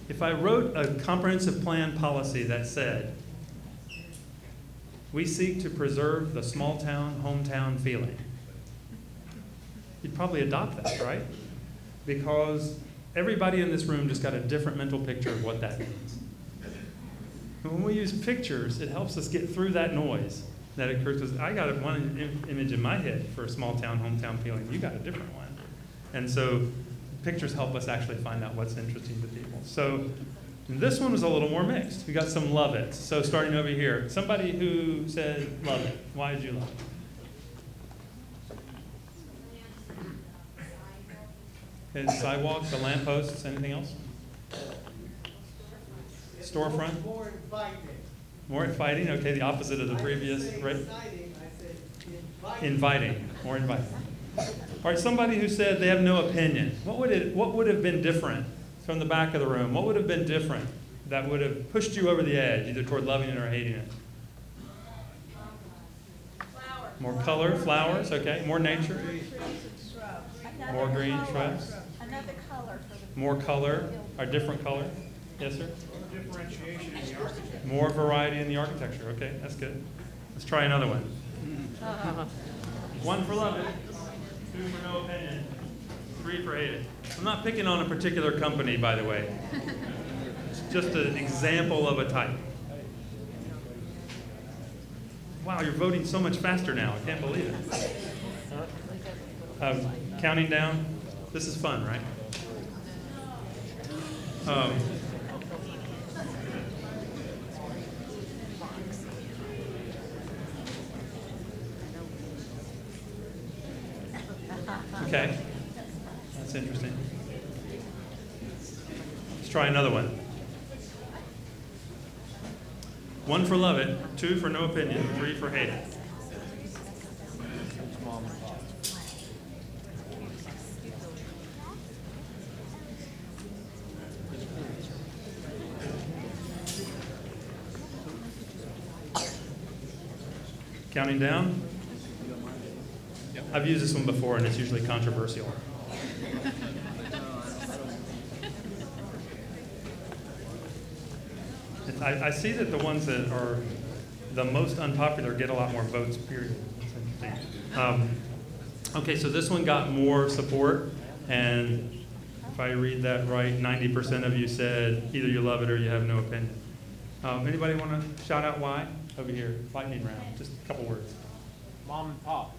If I wrote a comprehensive plan policy that said, we seek to preserve the small town, hometown feeling, you'd probably adopt that, right? Because everybody in this room just got a different mental picture of what that means. And when we use pictures, it helps us get through that noise that occurs, because I got one image in my head for a small town, hometown feeling. You got a different one. And so pictures help us actually find out what's interesting to people. So this one was a little more mixed. We got some love it. So starting over here, somebody who said love it. Why did you love it? Okay, the sidewalk, the lampposts, anything else? Storefront? More inviting. More inviting, okay, the opposite of the previous. Right? Exciting, I said inviting. Inviting, more inviting. All right, somebody who said they have no opinion. What would have been different from the back of the room? What would have been different that would have pushed you over the edge, either toward loving it or hating it? Flower. More color, flowers, okay. More nature, more green shrubs. Another color for the More color, or different color. Yes, sir? Differentiation in the architecture. More variety in the architecture. Okay, that's good. Let's try another one. One for love it, two for no opinion, three for hate it. I'm not picking on a particular company, by the way. It's just an example of a type. Wow, you're voting so much faster now. I can't believe it. Counting down. This is fun, right? Okay, that's interesting. Let's try another one. One for love it, two for no opinion, three for hate it. Counting down. I've used this one before, and it's usually controversial. I see that the ones that are the most unpopular get a lot more votes, period. That's interesting. Okay, so this one got more support, and if I read that right, 90% of you said either you love it or you have no opinion. Anybody want to shout out why? Over here, lightning round, just a couple words. Mom and pop.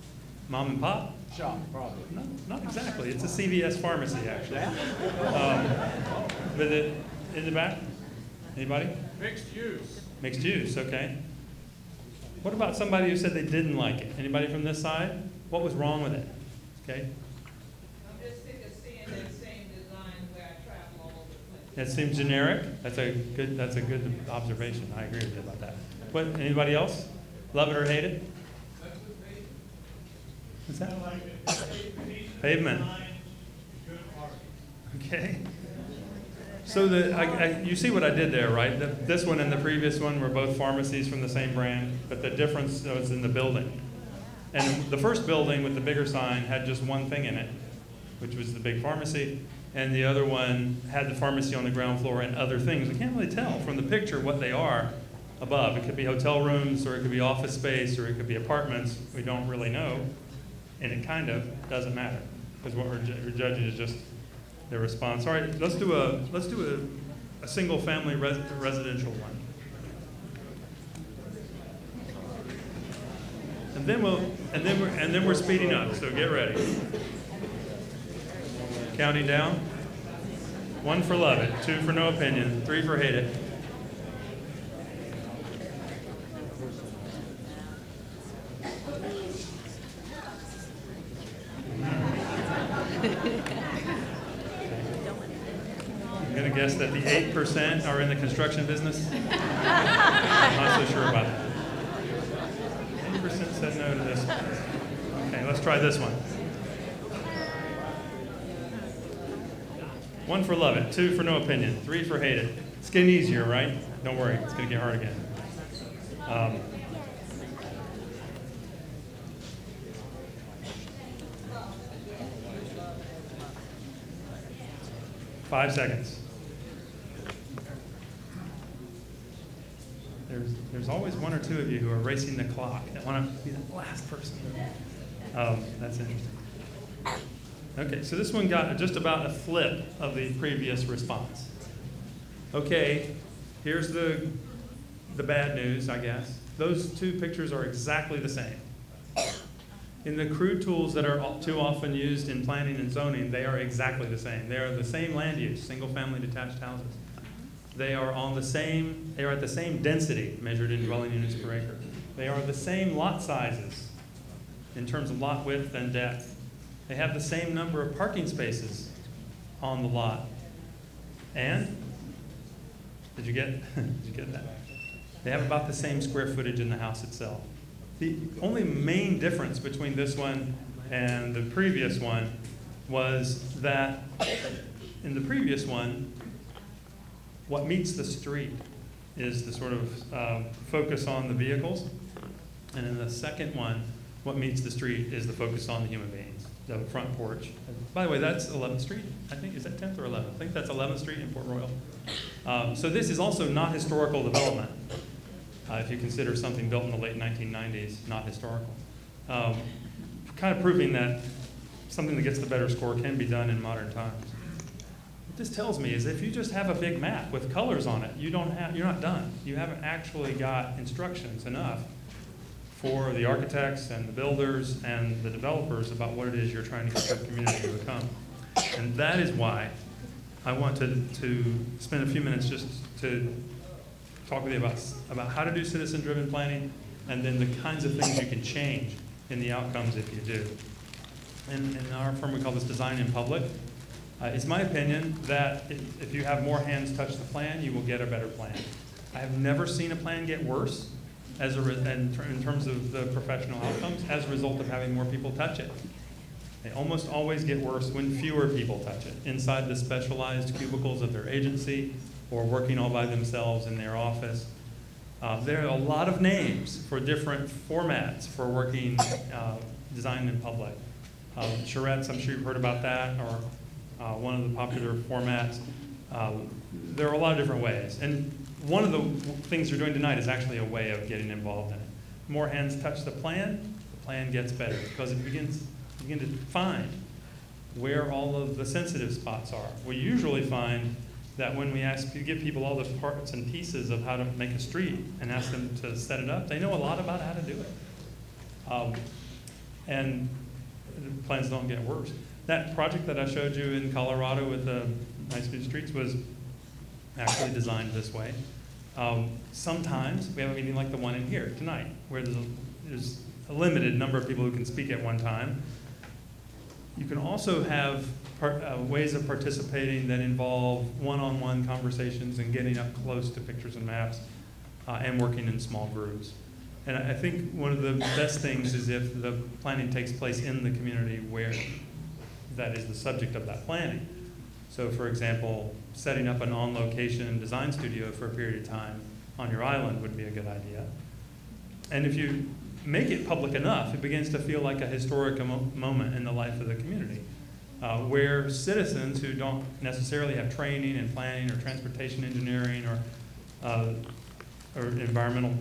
Mom and pop? Shop, probably. No, not exactly. It's a CVS pharmacy, actually. With it in the back? Anybody? Mixed use. Mixed use, okay. What about somebody who said they didn't like it? Anybody from this side? What was wrong with it? Okay. I'm just sick of seeing that same design where I travel all over the place. That seems generic. That's a good observation. I agree with you about that. What? Anybody else? Love it or hate it? What's that? Pavement. Okay. So you see what I did there, right? This one and the previous one were both pharmacies from the same brand, but the difference was in the building. And the first building with the bigger sign had just one thing in it, which was the big pharmacy, and the other one had the pharmacy on the ground floor and other things. We can't really tell from the picture what they are above. It could be hotel rooms, or it could be office space, or it could be apartments. We don't really know, and it kind of doesn't matter, because what we're judging is just their response. All right, let's do a single family residential one. And then we're speeding up, so get ready. Counting down. One for love it, two for no opinion, three for hate it. I'm going to guess that the 8% are in the construction business. I'm not so sure about that. 8% said no to this one. Okay, let's try this one. One for love it, two for no opinion, three for hate it. It's getting easier, right? Don't worry, it's going to get hard again. 5 seconds. There's always one or two of you who are racing the clock that want to be the last person. That's interesting. Okay, so this one got just about a flip of the previous response. Okay, here's the bad news, I guess. Those two pictures are exactly the same. In the crude tools that are too often used in planning and zoning, they are exactly the same. They are the same land use, single-family detached houses. They are at the same density measured in dwelling units per acre. They are the same lot sizes in terms of lot width and depth. They have the same number of parking spaces on the lot. And, did you get that? They have about the same square footage in the house itself. The only main difference between this one and the previous one was that in the previous one, what meets the street is the sort of focus on the vehicles. And in the second one, what meets the street is the focus on the human beings, the front porch. By the way, that's 11th Street, I think. Is that 10th or 11th? I think that's 11th Street in Port Royal. So this is also not historical development, if you consider something built in the late 1990s not historical. Kind of proving that something that gets the better score can be done in modern times. What this tells me is if you just have a big map with colors on it, you're not done. You haven't actually got instructions enough for the architects and the builders and the developers about what it is you're trying to get your community to become. And that is why I want to spend a few minutes just to talk with you about how to do citizen-driven planning and then the kinds of things you can change in the outcomes if you do. In our firm, we call this design in public. It's my opinion that if you have more hands touch the plan, you will get a better plan. I have never seen a plan get worse in terms of the professional outcomes as a result of having more people touch it. They almost always get worse when fewer people touch it, inside the specialized cubicles of their agency or working all by themselves in their office. There are a lot of names for different formats for working design in public. Charrettes, I'm sure you've heard about that, or one of the popular formats. There are a lot of different ways. And one of the things you're doing tonight is actually a way of getting involved in it. More hands touch the plan gets better because it begin to find where all of the sensitive spots are. We usually find that when we give people all the parts and pieces of how to make a street and ask them to set it up, they know a lot about how to do it. And the plans don't get worse. That project that I showed you in Colorado with the nice new streets was actually designed this way. Sometimes we have a meeting like the one in here tonight, where there's a limited number of people who can speak at one time. You can also have ways of participating that involve one-on-one conversations and getting up close to pictures and maps and working in small groups. And I think one of the best things is if the planning takes place in the community where that is the subject of that planning. So for example, setting up an on-location design studio for a period of time on your island would be a good idea. And if you make it public enough, it begins to feel like a historic moment in the life of the community, where citizens who don't necessarily have training in planning or transportation engineering or environmental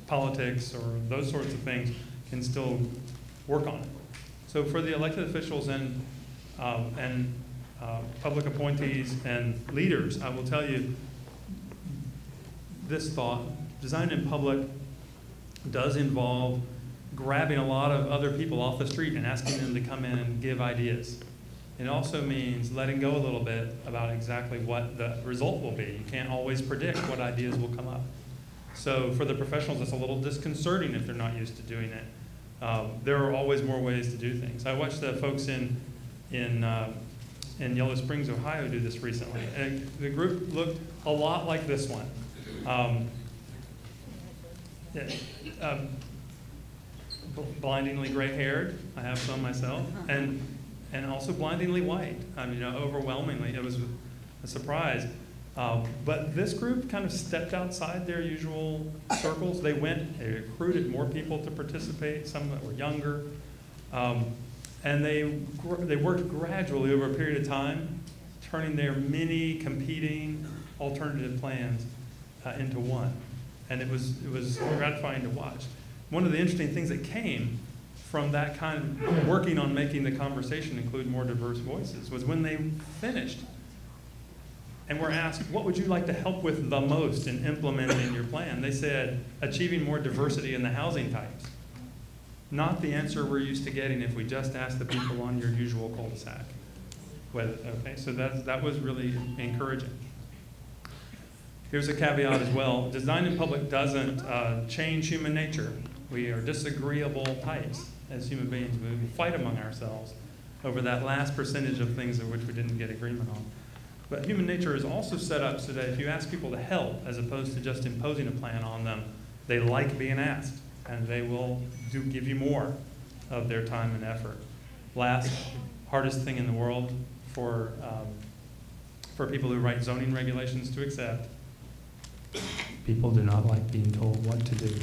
politics or those sorts of things can still work on it. So for the elected officials and public appointees and leaders, I will tell you this thought: design in public does involve grabbing a lot of other people off the street and asking them to come in and give ideas. It also means letting go a little bit about exactly what the result will be. You can't always predict what ideas will come up. So for the professionals, it's a little disconcerting if they're not used to doing it. There are always more ways to do things. I watched the folks in Yellow Springs, Ohio do this recently. And the group looked a lot like this one. Blindingly gray-haired, I have some myself, and also blindingly white. I mean, overwhelmingly, it was a surprise. But this group kind of stepped outside their usual circles. They recruited more people to participate, some that were younger, and they worked gradually over a period of time, turning their many competing alternative plans into one. And it was gratifying to watch. One of the interesting things that came from that kind of working on making the conversation include more diverse voices was when they finished and were asked, what would you like to help with the most in implementing your plan? They said, achieving more diversity in the housing types. Not the answer we're used to getting if we just ask the people on your usual cul-de-sac. Okay, so that was really encouraging. Here's a caveat as well. Design in public doesn't change human nature. We are disagreeable types as human beings. We fight among ourselves over that last percentage of things of which we didn't get agreement on. But human nature is also set up so that if you ask people to help, as opposed to just imposing a plan on them, they like being asked, and they will give you more of their time and effort. Last, hardest thing in the world for people who write zoning regulations to accept: people do not like being told what to do.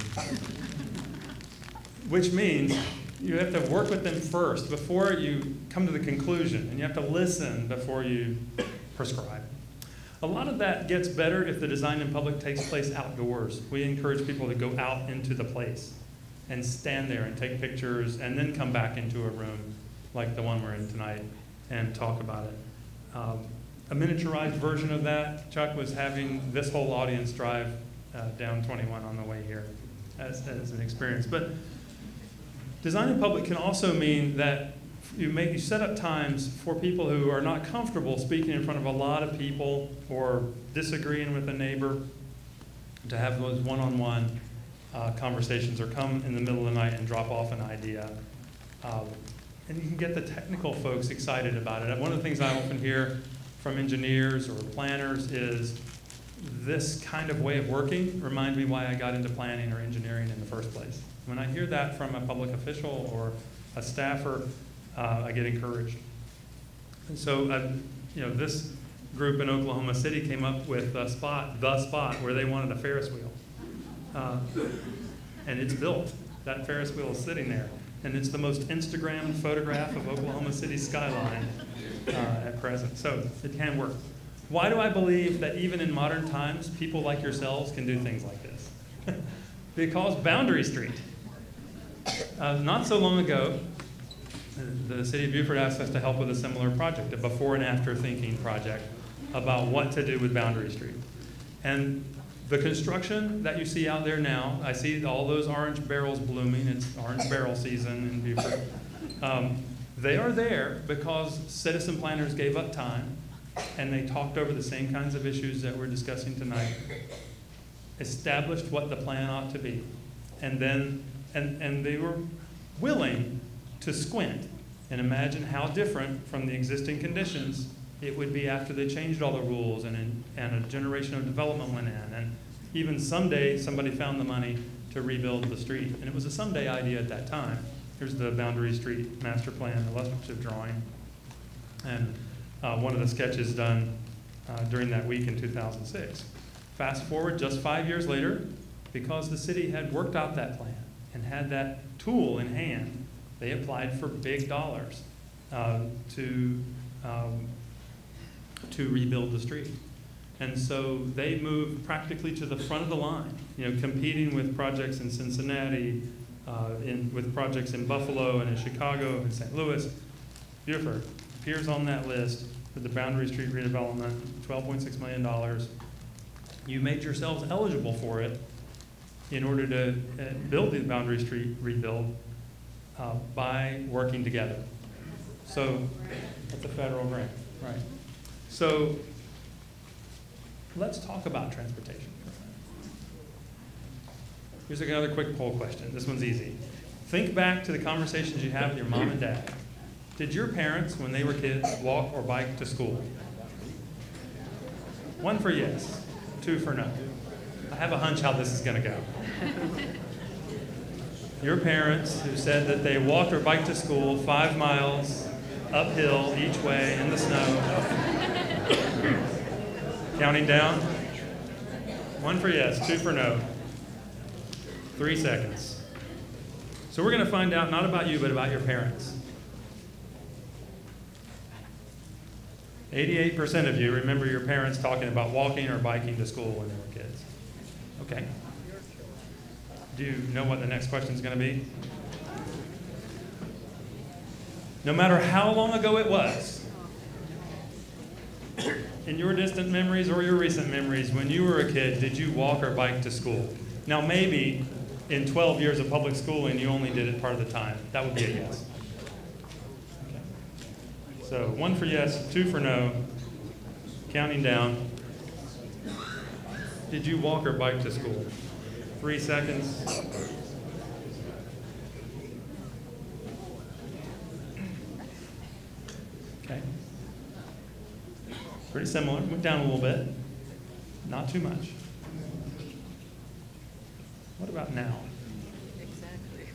Which means you have to work with them first before you come to the conclusion, and you have to listen before you prescribe. A lot of that gets better if the design in public takes place outdoors. We encourage people to go out into the place and stand there and take pictures and then come back into a room like the one we're in tonight and talk about it. A miniaturized version of that, Chuck was having this whole audience drive down 21 on the way here as an experience. But design in public can also mean that you set up times for people who are not comfortable speaking in front of a lot of people or disagreeing with a neighbor to have those one-on-one conversations, or come in the middle of the night and drop off an idea. And you can get the technical folks excited about it. One of the things I often hear from engineers or planners is, this kind of way of working reminds me why I got into planning or engineering in the first place. When I hear that from a public official or a staffer, I get encouraged. And so, this group in Oklahoma City came up with the spot where they wanted a Ferris wheel. And it's built. That Ferris wheel is sitting there. And it's the most Instagrammed photograph of Oklahoma City's skyline at present. So it can work. Why do I believe that even in modern times, people like yourselves can do things like this? Because Boundary Street. Not so long ago, the city of Beaufort asked us to help with a similar project, a before and after thinking project about what to do with Boundary Street. And the construction that you see out there now, I see all those orange barrels blooming. It's orange barrel season in Beaufort. They are there because citizen planners gave up time and they talked over the same kinds of issues that we're discussing tonight, established what the plan ought to be, and then and they were willing to squint and imagine how different from the existing conditions it would be after they changed all the rules and a generation of development went in, and even someday somebody found the money to rebuild the street. And it was a someday idea at that time. Here's the Boundary Street master plan, illustrative drawing, and one of the sketches done during that week in 2006. Fast forward just 5 years later, because the city had worked out that plan and had that tool in hand, they applied for big dollars to rebuild the street. And so they moved practically to the front of the line, competing with projects in Cincinnati, with projects in Buffalo and in Chicago and St. Louis. Beaufort appears on that list for the Boundary Street redevelopment, $12.6 million. You made yourselves eligible for it in order to build the Boundary Street rebuild by working together. So that's a federal grant, right? So let's talk about transportation for a minute. Here's another quick poll question. This one's easy. Think back to the conversations you have with your mom and dad. Did your parents, when they were kids, walk or bike to school? 1 for yes, 2 for no. I have a hunch how this is going to go. Your parents who said that they walked or biked to school 5 miles uphill each way in the snow. Counting down. 1 for yes, 2 for no. 3 seconds. So we're going to find out not about you, but about your parents. 88% of you remember your parents talking about walking or biking to school when they were kids. Okay. Do you know what the next question is going to be? No matter how long ago it was, in your distant memories or your recent memories, when you were a kid, did you walk or bike to school? Now maybe in 12 years of public schooling, you only did it part of the time. That would be a yes. Okay. So 1 for yes, 2 for no. Counting down. Did you walk or bike to school? 3 seconds. Okay. Pretty similar. Went down a little bit. Not too much. What about now? Exactly.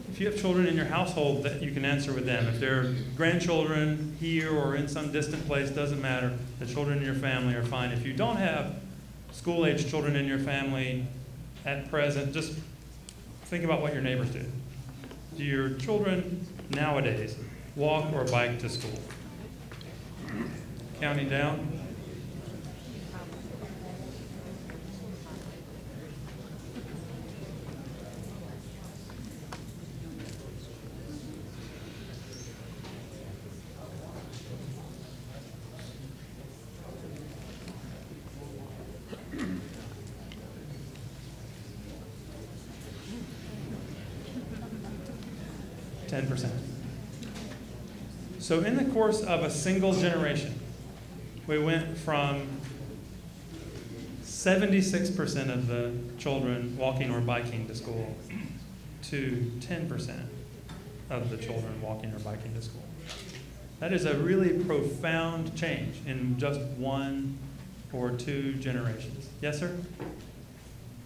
If you have children in your household, that you can answer with them. If they're grandchildren here or in some distant place, doesn't matter. The children in your family are fine. If you don't have school-age children in your family at present, just think about what your neighbors do. Do your children nowadays walk or bike to school? Counting down. 10%. So in the course of a single generation, we went from 76% of the children walking or biking to school to 10% of the children walking or biking to school. That is a really profound change in just 1 or 2 generations. Yes, sir?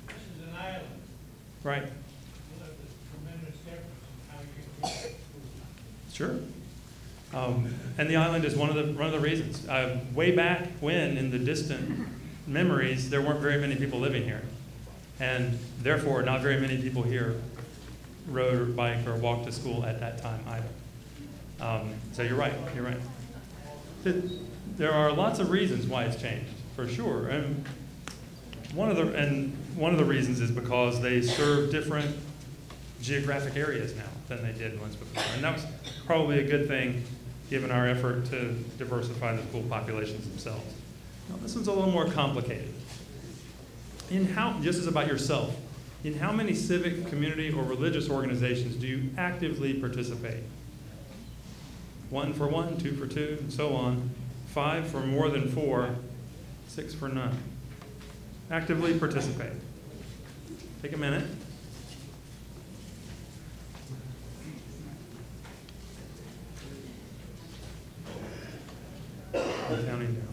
This is an island. Right. There's a tremendous difference in how you can. Sure. And the island is one of the reasons. Way back when, in the distant memories, there weren't very many people living here, and therefore not very many people here rode or biked or walked to school at that time either. So you're right. You're right. There are lots of reasons why it's changed, for sure. And one of the reasons is because they serve different geographic areas now than they did once before, and that was probably a good thing given our effort to diversify the school populations themselves. Now, this one's a little more complicated. This is about yourself. In how many civic, community, or religious organizations do you actively participate? 1 for 1, 2 for 2, and so on. 5 for more than 4, 6 for none. Actively participate. Take a minute. Counting down.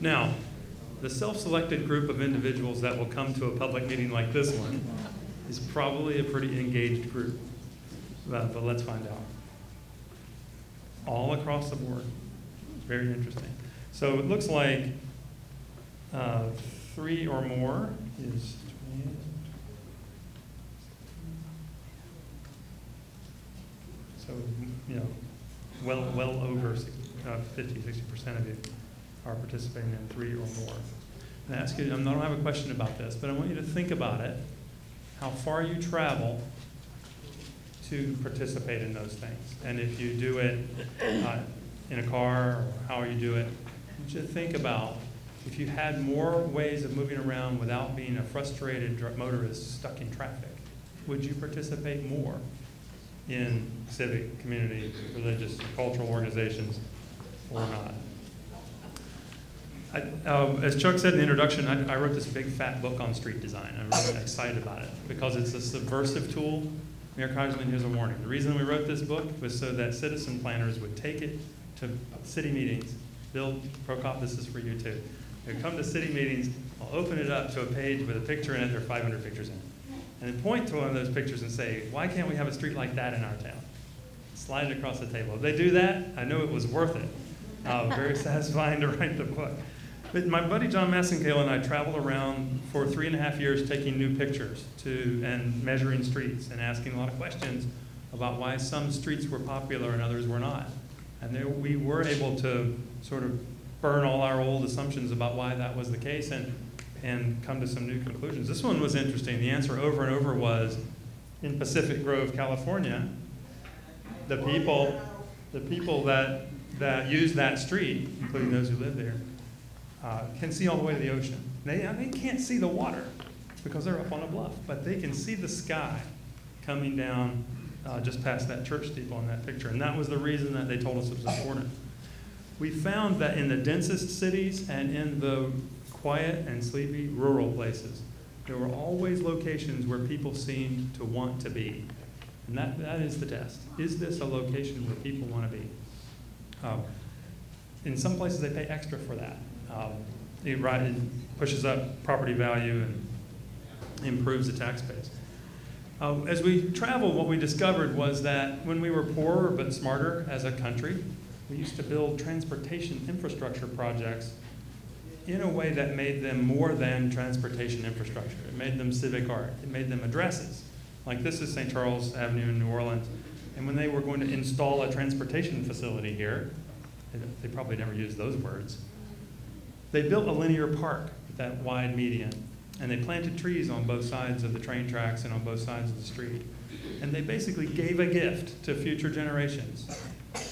Now, the self-selected group of individuals that will come to a public meeting like this one is probably a pretty engaged group. But let's find out. All across the board. Very interesting. So it looks like 3 or more is 20. So, well over 50, 60% of you are participating in 3 or more. And I ask you, I don't have a question about this, but I want you to think about it, how far you travel to participate in those things. And if you do it in a car, or how you do it, you should think about if you had more ways of moving around without being a frustrated motorist stuck in traffic, would you participate more in civic, community, religious, cultural organizations, or not? As Chuck said in the introduction, I wrote this big fat book on street design. I'm really excited about it because it's a subversive tool. Mayor Congressman, here's a warning. The reason we wrote this book was so that citizen planners would take it to city meetings. Bill Prokop, this is for you too. They come to city meetings, I'll open it up to a page with a picture in it, there are 500 pictures in it. And then point to one of those pictures and say, why can't we have a street like that in our town? Slide it across the table. If they do that, I know it was worth it. Very satisfying to write the book. But my buddy John Massengill and I traveled around for 3.5 years taking new pictures and measuring streets and asking a lot of questions about why some streets were popular and others were not. And we were able to sort of burn all our old assumptions about why that was the case and come to some new conclusions. This one was interesting. The answer over and over was, in Pacific Grove, California, the people that use that street, including those who live there, can see all the way to the ocean. They can't see the water because they're up on a bluff, but they can see the sky coming down just past that church steeple in that picture. And that was the reason that they told us it was important. We found that in the densest cities and in the quiet and sleepy rural places, there were always locations where people seemed to want to be. And that is the test. Is this a location where people want to be? In some places, they pay extra for that. It pushes up property value and improves the tax base. As we traveled, what we discovered was that when we were poorer but smarter as a country, we used to build transportation infrastructure projects in a way that made them more than transportation infrastructure. It made them civic art. It made them addresses. Like this is St. Charles Avenue in New Orleans. And when they were going to install a transportation facility here, they probably never used those words, they built a linear park with that wide median. And they planted trees on both sides of the train tracks and on both sides of the street. And they basically gave a gift to future generations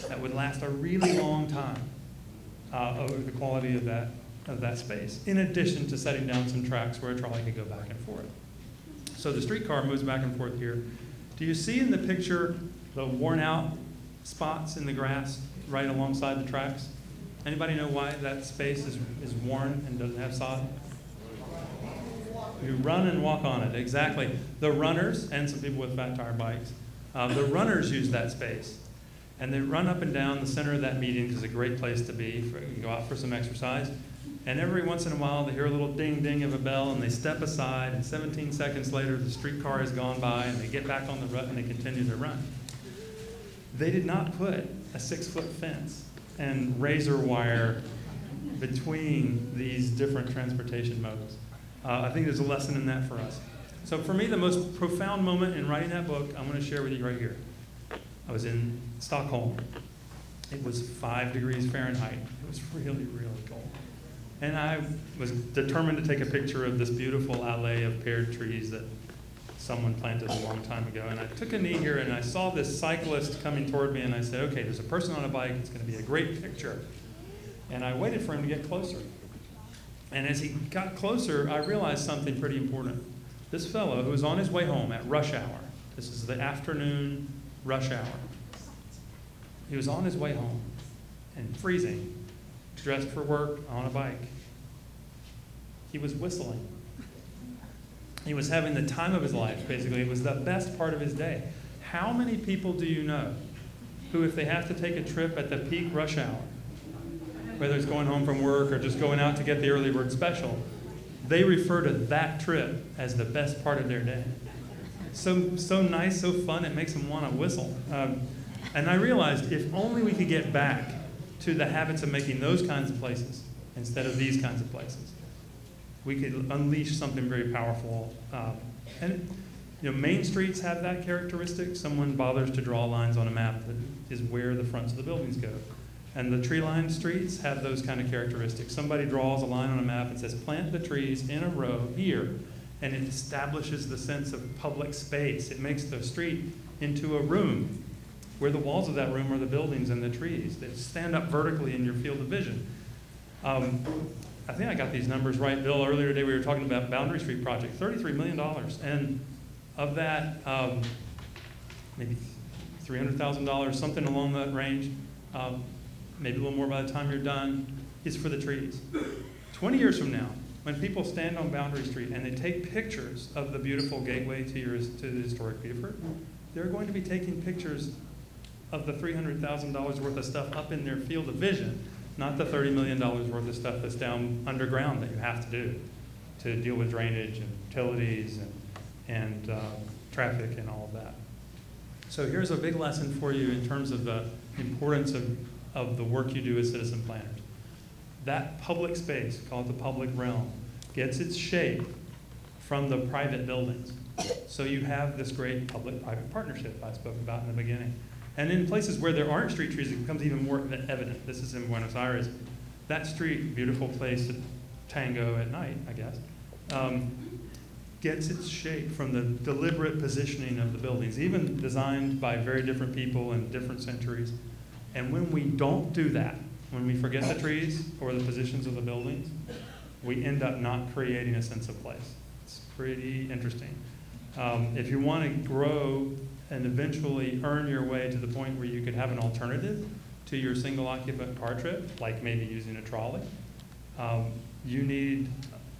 that would last a really long time over the quality of that space, in addition to setting down some tracks where a trolley could go back and forth. So the streetcar moves back and forth here Do you see in the picture the worn out spots in the grass right alongside the tracks? Anybody know why that space is worn and doesn't have sod? You run and walk on it, exactly. The runners, and some people with fat tire bikes, the runners use that space. And they run up and down the center of that median because it's a great place to be. You can go out for some exercise. And every once in a while, they hear a little ding ding of a bell, and they step aside, and 17 seconds later, the streetcar has gone by, and they get back on the rut, and they continue their run. They did not put a 6-foot fence and razor wire between these different transportation modes. I think there's a lesson in that for us. So for me, the most profound moment in writing that book, I'm going to share with you right here. I was in Stockholm. It was 5 degrees Fahrenheit. It was really, really cold. And I was determined to take a picture of this beautiful alley of pear trees that someone planted a long time ago. And I took a knee here, and I saw this cyclist coming toward me, and I said, okay, there's a person on a bike. It's going to be a great picture. And I waited for him to get closer. And as he got closer, I realized something pretty important. This fellow who was on his way home at rush hour, this is the afternoon rush hour, he was on his way home and freezing, dressed for work on a bike. He was whistling. He was having the time of his life, basically. It was the best part of his day. How many people do you know who, if they have to take a trip at the peak rush hour, whether it's going home from work or just going out to get the early bird special, they refer to that trip as the best part of their day? So nice, so fun, it makes them want to whistle. And I realized if only we could get back to the habits of making those kinds of places instead of these kinds of places, we could unleash something very powerful. And main streets have that characteristic. Someone bothers to draw lines on a map that is where the fronts of the buildings go. And the tree-lined streets have those kind of characteristics. Somebody draws a line on a map and says, plant the trees in a row here. And it establishes the sense of public space. It makes the street into a room where the walls of that room are the buildings and the trees that stand up vertically in your field of vision. I think I got these numbers right, Bill. Earlier today we were talking about Boundary Street project, $33 million. And of that, maybe $300,000, something along that range, maybe a little more by the time you're done, is for the trees. 20 years from now, when people stand on Boundary Street and they take pictures of the beautiful gateway to the historic Beaufort, they're going to be taking pictures of the $300,000 worth of stuff up in their field of vision, not the $30 million worth of stuff that's down underground that you have to do to deal with drainage and utilities and traffic and all of that. So here's a big lesson for you in terms of the importance of the work you do as citizen planners. That public space, called the public realm, gets its shape from the private buildings. So you have this great public-private partnership I spoke about in the beginning. And in places where there aren't street trees, it becomes even more evident. This is in Buenos Aires. That street, beautiful place to tango at night, I guess, gets its shape from the deliberate positioning of the buildings, even designed by very different people in different centuries. And when we don't do that, when we forget the trees or the positions of the buildings, we end up not creating a sense of place. It's pretty interesting. If you want to grow and eventually earn your way to the point where you could have an alternative to your single occupant car trip, like maybe using a trolley, you need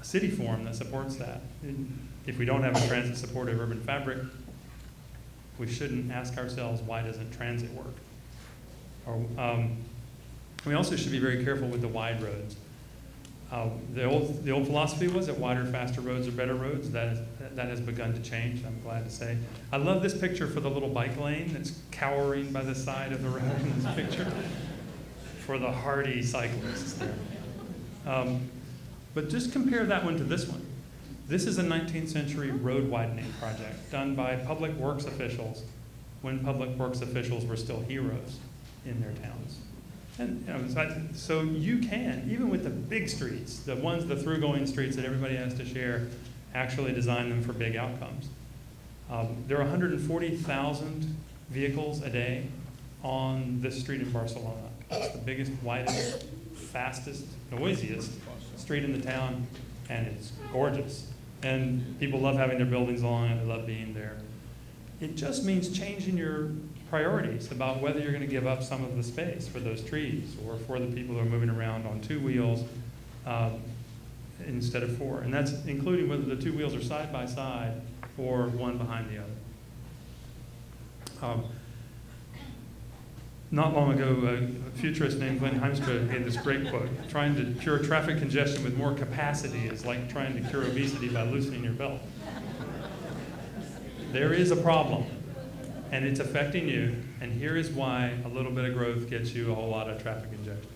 a city form that supports that. If we don't have a transit supportive urban fabric, we shouldn't ask ourselves, why doesn't transit work? Or, we also should be very careful with the wide roads. The old philosophy was that wider, faster roads are better roads. That has begun to change, I'm glad to say. I love this picture for the little bike lane that's cowering by the side of the road in this picture for the hardy cyclists there. But just compare that one to this one. This is a 19th century road widening project done by public works officials when public works officials were still heroes in their towns. And so you can, even with the big streets, the through-going streets that everybody has to share, actually design them for big outcomes. There are 140,000 vehicles a day on this street in Barcelona. It's the biggest, widest, fastest, noisiest street in the town, and it's gorgeous. And people love having their buildings along it, they love being there. It just means changing your priorities about whether you're going to give up some of the space for those trees or for the people who are moving around on 2 wheels instead of 4. And that's including whether the 2 wheels are side by side or one behind the other. Not long ago, a futurist named Glenn Heimstra gave this great quote: "Trying to cure traffic congestion with more capacity is like trying to cure obesity by loosening your belt." There is a problem, and it's affecting you, and here is why a little bit of growth gets you a whole lot of traffic congestion.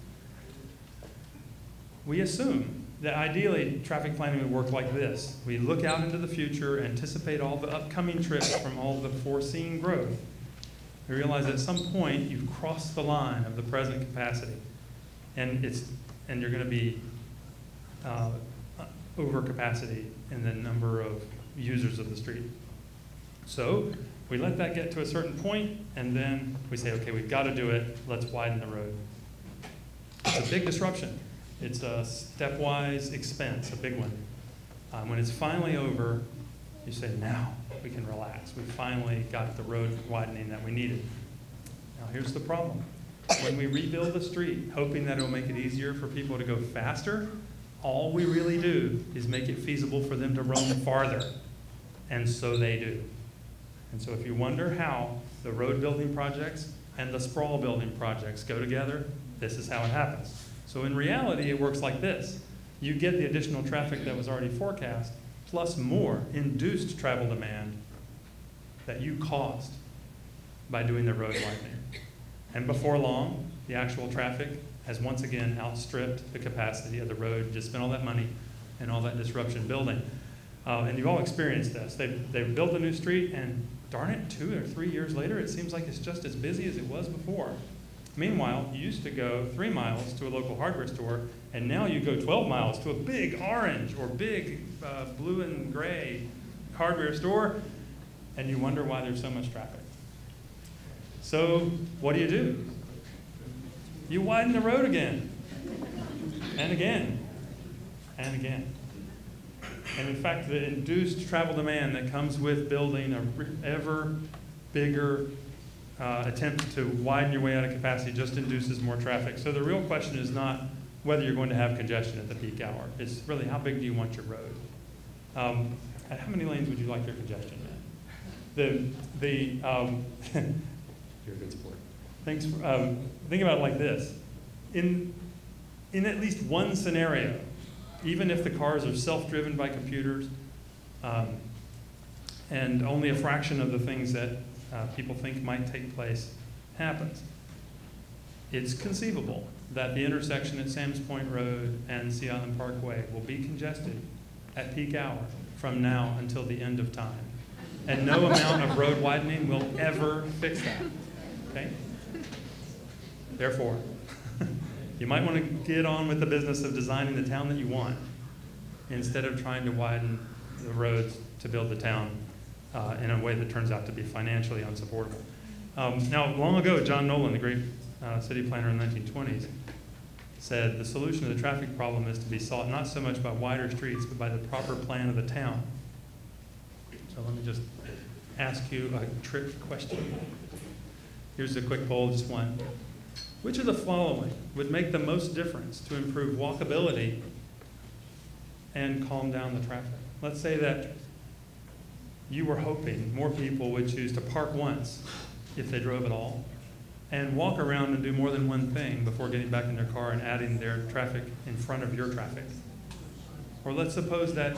We assume that ideally traffic planning would work like this. We look out into the future, anticipate all the upcoming trips from all the foreseen growth. We realize at some point you've crossed the line of the present capacity, and you're going to be over capacity in the number of users of the street. So we let that get to a certain point, and then we say, okay, we've got to do it. Let's widen the road. It's a big disruption. It's a stepwise expense, a big one. When it's finally over, you say, now we can relax. We finally got the road widening that we needed. Now here's the problem. When we rebuild the street, hoping that it'll make it easier for people to go faster, all we really do is make it feasible for them to roam farther. And so they do. And so if you wonder how the road building projects and the sprawl building projects go together, this is how it happens. So in reality, it works like this. You get the additional traffic that was already forecast, plus more induced travel demand that you caused by doing the road widening. And before long, the actual traffic has once again outstripped the capacity of the road. You just spent all that money and all that disruption building. And you've all experienced this. They've built a new street, and darn it, 2 or 3 years later, it seems like it's just as busy as it was before. Meanwhile, you used to go 3 miles to a local hardware store, and now you go 12 miles to a big orange or big blue and gray hardware store, and you wonder why there's so much traffic. So what do? You widen the road again, and again, and again. And in fact, the induced travel demand that comes with building an ever bigger attempt to widen your way out of capacity just induces more traffic. So the real question is not whether you're going to have congestion at the peak hour. It's really how big do you want your road? At how many lanes would you like your congestion at? You're a good sport. Thanks. Think about it like this. In at least one scenario, even if the cars are self-driven by computers, and only a fraction of the things that people think might take place happens, it's conceivable that the intersection at Sam's Point Road and Sea Island Parkway will be congested at peak hour from now until the end of time. And no amount of road widening will ever fix that, okay? Therefore, you might want to get on with the business of designing the town that you want instead of trying to widen the roads to build the town in a way that turns out to be financially unsupportable. Now, long ago, John Nolan, the great city planner in the 1920s, said the solution to the traffic problem is to be sought not so much by wider streets, but by the proper plan of the town. So let me just ask you a trick question. Here's a quick poll, just one. Which of the following would make the most difference to improve walkability and calm down the traffic? Let's say that you were hoping more people would choose to park once if they drove at all, and walk around and do more than one thing before getting back in their car and adding their traffic in front of your traffic. Or let's suppose that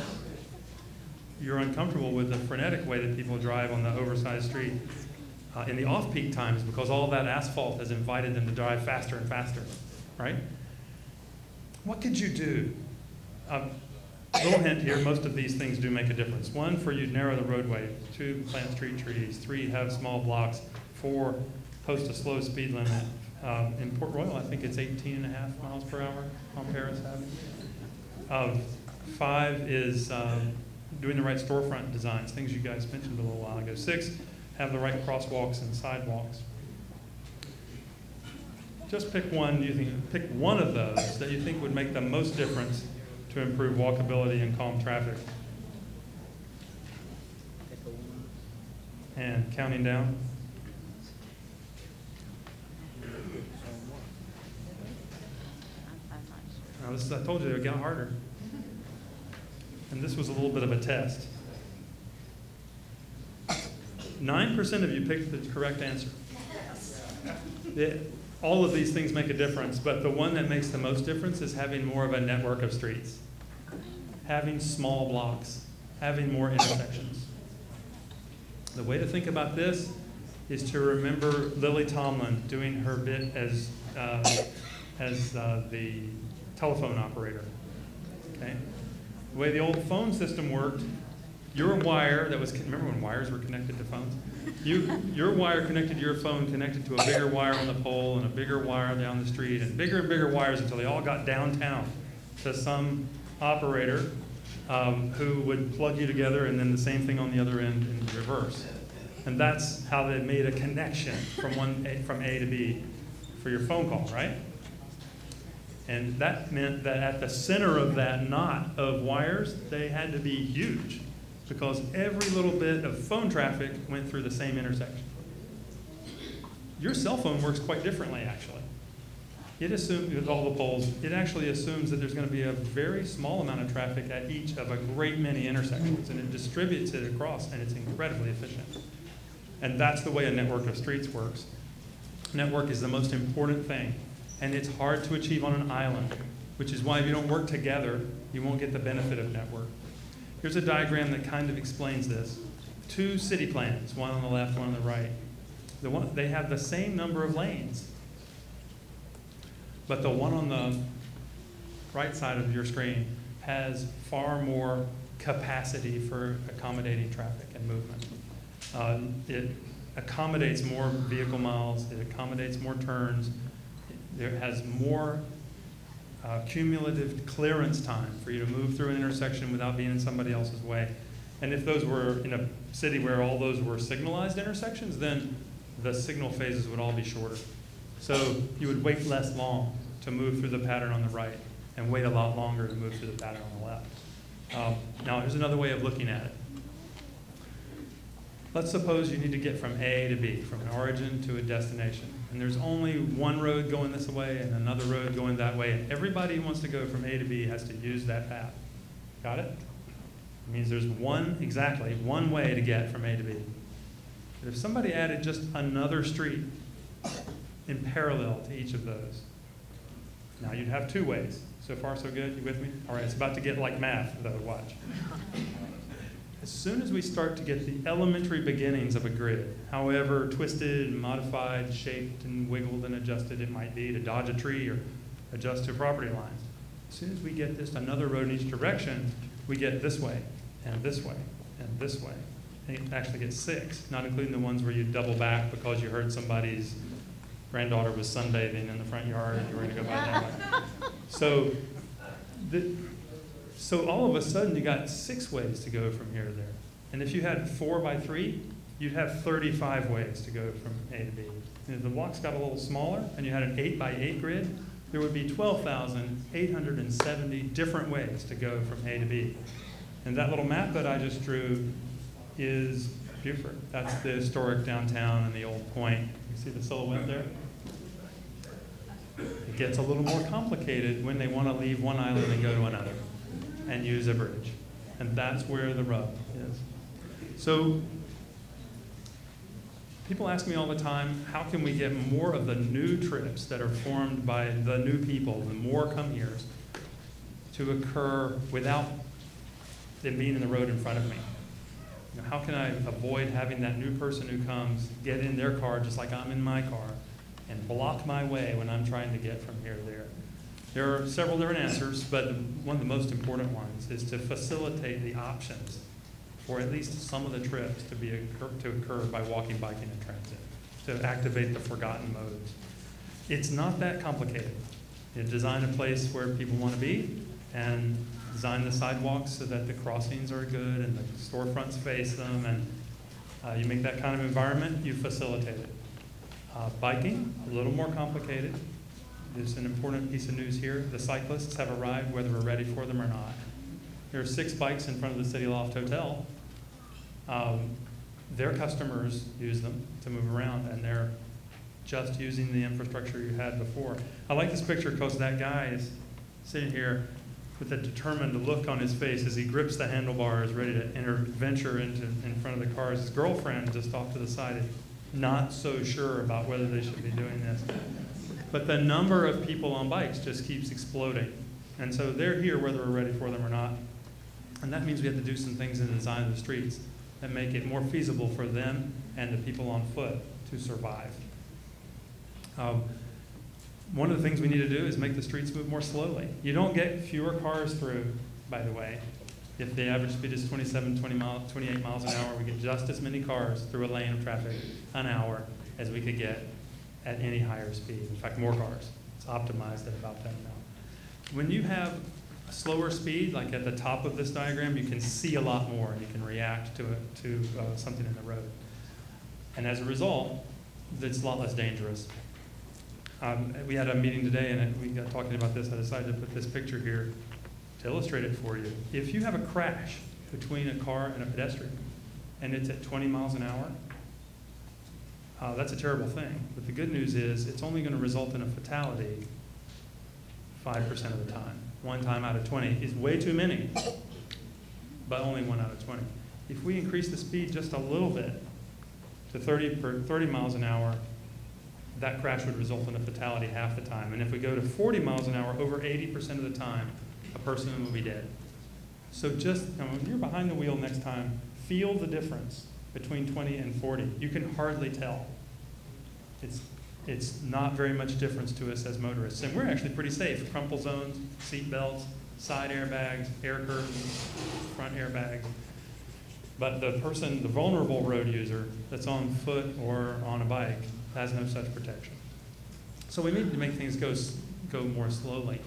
you're uncomfortable with the frenetic way that people drive on the oversized street in the off-peak times because all that asphalt has invited them to drive faster and faster, right? What could you do? Little hint here, most of these things do make a difference. 1, for you narrow the roadway. 2, plant street trees. 3, have small blocks. 4, post a slow speed limit. In Port Royal, I think it's 18.5 miles per hour on Paris Avenue. 5 is doing the right storefront designs, things you guys mentioned a little while ago. 6, have the right crosswalks and sidewalks. Just pick one. Pick one of those that you think would make the most difference to improve walkability and calm traffic. And counting down. Now this is, I told you it would get harder. And this was a little bit of a test. 9% of you picked the correct answer. All of these things make a difference, but the one that makes the most difference is having more of a network of streets, having small blocks, having more intersections. The way to think about this is to remember Lily Tomlin doing her bit as the telephone operator. Okay? The way the old phone system worked, your wire that was, remember when wires were connected to phones? Your wire connected to your phone connected to a bigger wire on the pole and a bigger wire down the street and bigger wires until they all got downtown to some operator who would plug you together, and then the same thing on the other end in reverse. And that's how they made a connection from A to B for your phone call, right? And that meant that at the center of that knot of wires, they had to be huge, because every little bit of phone traffic went through the same intersection. Your cell phone works quite differently, actually. It assumes, with all the poles, it actually assumes that there's going to be a very small amount of traffic at each of a great many intersections, and it distributes it across, and it's incredibly efficient. And that's the way a network of streets works. Network is the most important thing, and it's hard to achieve on an island, which is why if you don't work together, you won't get the benefit of network. Here's a diagram that kind of explains this. 2 city plans, one on the left, one on the right. They have the same number of lanes, but the one on the right side of your screen has far more capacity for accommodating traffic and movement. It accommodates more vehicle miles, it accommodates more turns, it has more cumulative clearance time for you to move through an intersection without being in somebody else's way. And if those were in a city where all those were signalized intersections, then the signal phases would all be shorter. So you would wait less long to move through the pattern on the right and wait a lot longer to move through the pattern on the left. Now here's another way of looking at it. Let's suppose you need to get from A to B, from an origin to a destination. And there's only one road going this way and another road going that way. And everybody who wants to go from A to B has to use that path. Got it? It means there's exactly one way to get from A to B. But if somebody added just another street in parallel to each of those, now you'd have 2 ways. So far, so good? You with me? All right, it's about to get like math, though. Watch. As soon as we start to get the elementary beginnings of a grid, however twisted, modified, shaped, and wiggled and adjusted it might be to dodge a tree or adjust to property lines, as soon as we get just another road in each direction, we get this way, and this way, and this way. And you actually get 6, not including the ones where you double back because you heard somebody's granddaughter was sunbathing in the front yard and you were going to go by that way. So all of a sudden you got 6 ways to go from here to there. And if you had 4 by 3, you'd have 35 ways to go from A to B. And if the blocks got a little smaller and you had an 8 by 8 grid, there would be 12,870 different ways to go from A to B. And that little map that I just drew is Beaufort. That's the historic downtown and the old point. You see the silhouette there? It gets a little more complicated when they want to leave one island and go to another and use a bridge. And that's where the rub is. So people ask me all the time, how can we get more of the new trips that are formed by the new people, the more come heres, to occur without them being in the road in front of me? You know, how can I avoid having that new person who comes get in their car just like I'm in my car and block my way when I'm trying to get from here to there? There are several different answers, but one of the most important ones is to facilitate the options for at least some of the trips to occur by walking, biking, and transit, to activate the forgotten modes. It's not that complicated. You design a place where people want to be and design the sidewalks so that the crossings are good and the storefronts face them, and you make that kind of environment, you facilitate it. Biking, a little more complicated. There's an important piece of news here. The cyclists have arrived whether we're ready for them or not. There are 6 bikes in front of the City Loft Hotel. Their customers use them to move around, and they're just using the infrastructure you had before. I like this picture because that guy is sitting here with a determined look on his face as he grips the handlebars, ready to venture in front of the cars. His girlfriend just off to the side is not so sure about whether they should be doing this. But the number of people on bikes just keeps exploding. And so they're here whether we're ready for them or not. And that means we have to do some things in the design of the streets that make it more feasible for them and the people on foot to survive. One of the things we need to do is make the streets move more slowly. You don't get fewer cars through, by the way. If the average speed is 28 miles an hour, we get just as many cars through a lane of traffic an hour as we could get at any higher speed. In fact, more cars. It's optimized at about that amount. When you have a slower speed, like at the top of this diagram, you can see a lot more and you can react to something in the road. And as a result, it's a lot less dangerous. We had a meeting today and we got talking about this. I decided to put this picture here to illustrate it for you. If you have a crash between a car and a pedestrian and it's at 20 miles an hour, that's a terrible thing. But the good news is it's only going to result in a fatality 5% of the time. 1 time out of 20 is way too many, but only 1 out of 20. If we increase the speed just a little bit to 30 miles an hour, that crash would result in a fatality half the time. And if we go to 40 miles an hour, over 80% of the time, a person will be dead. So just, when you're behind the wheel next time, feel the difference between 20 and 40. You can hardly tell. It's not very much difference to us as motorists. And we're actually pretty safe. Crumple zones, seat belts, side airbags, air curtains, front airbags. But the person, the vulnerable road user that's on foot or on a bike, has no such protection. So we need to make things go more slowly.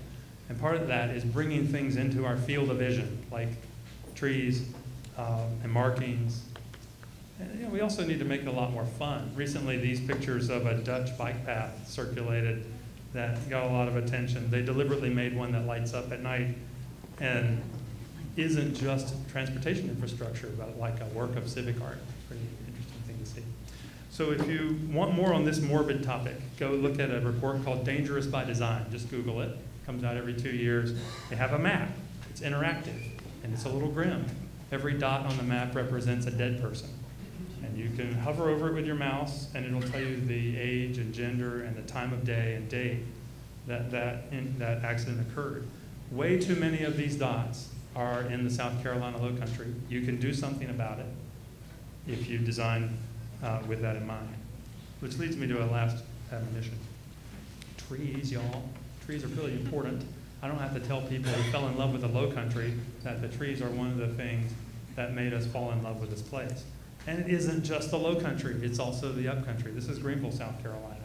And part of that is bringing things into our field of vision, like trees and markings. And, we also need to make it a lot more fun. Recently, these pictures of a Dutch bike path circulated that got a lot of attention. They deliberately made one that lights up at night and isn't just transportation infrastructure, but like a work of civic art. Pretty interesting thing to see. So if you want more on this morbid topic, go look at a report called Dangerous by Design. Just Google it. It comes out every 2 years. They have a map. It's interactive, and it's a little grim. Every dot on the map represents a dead person. And you can hover over it with your mouse, and it'll tell you the age and gender and the time of day and date that accident occurred. Way too many of these dots are in the South Carolina Low Country. You can do something about it if you design with that in mind. Which leads me to a last admonition. Trees, y'all. Trees are really important. I don't have to tell people who fell in love with the Low Country that the trees are one of the things that made us fall in love with this place. And it isn't just the Low Country, it's also the Up Country. This is Greenville, South Carolina.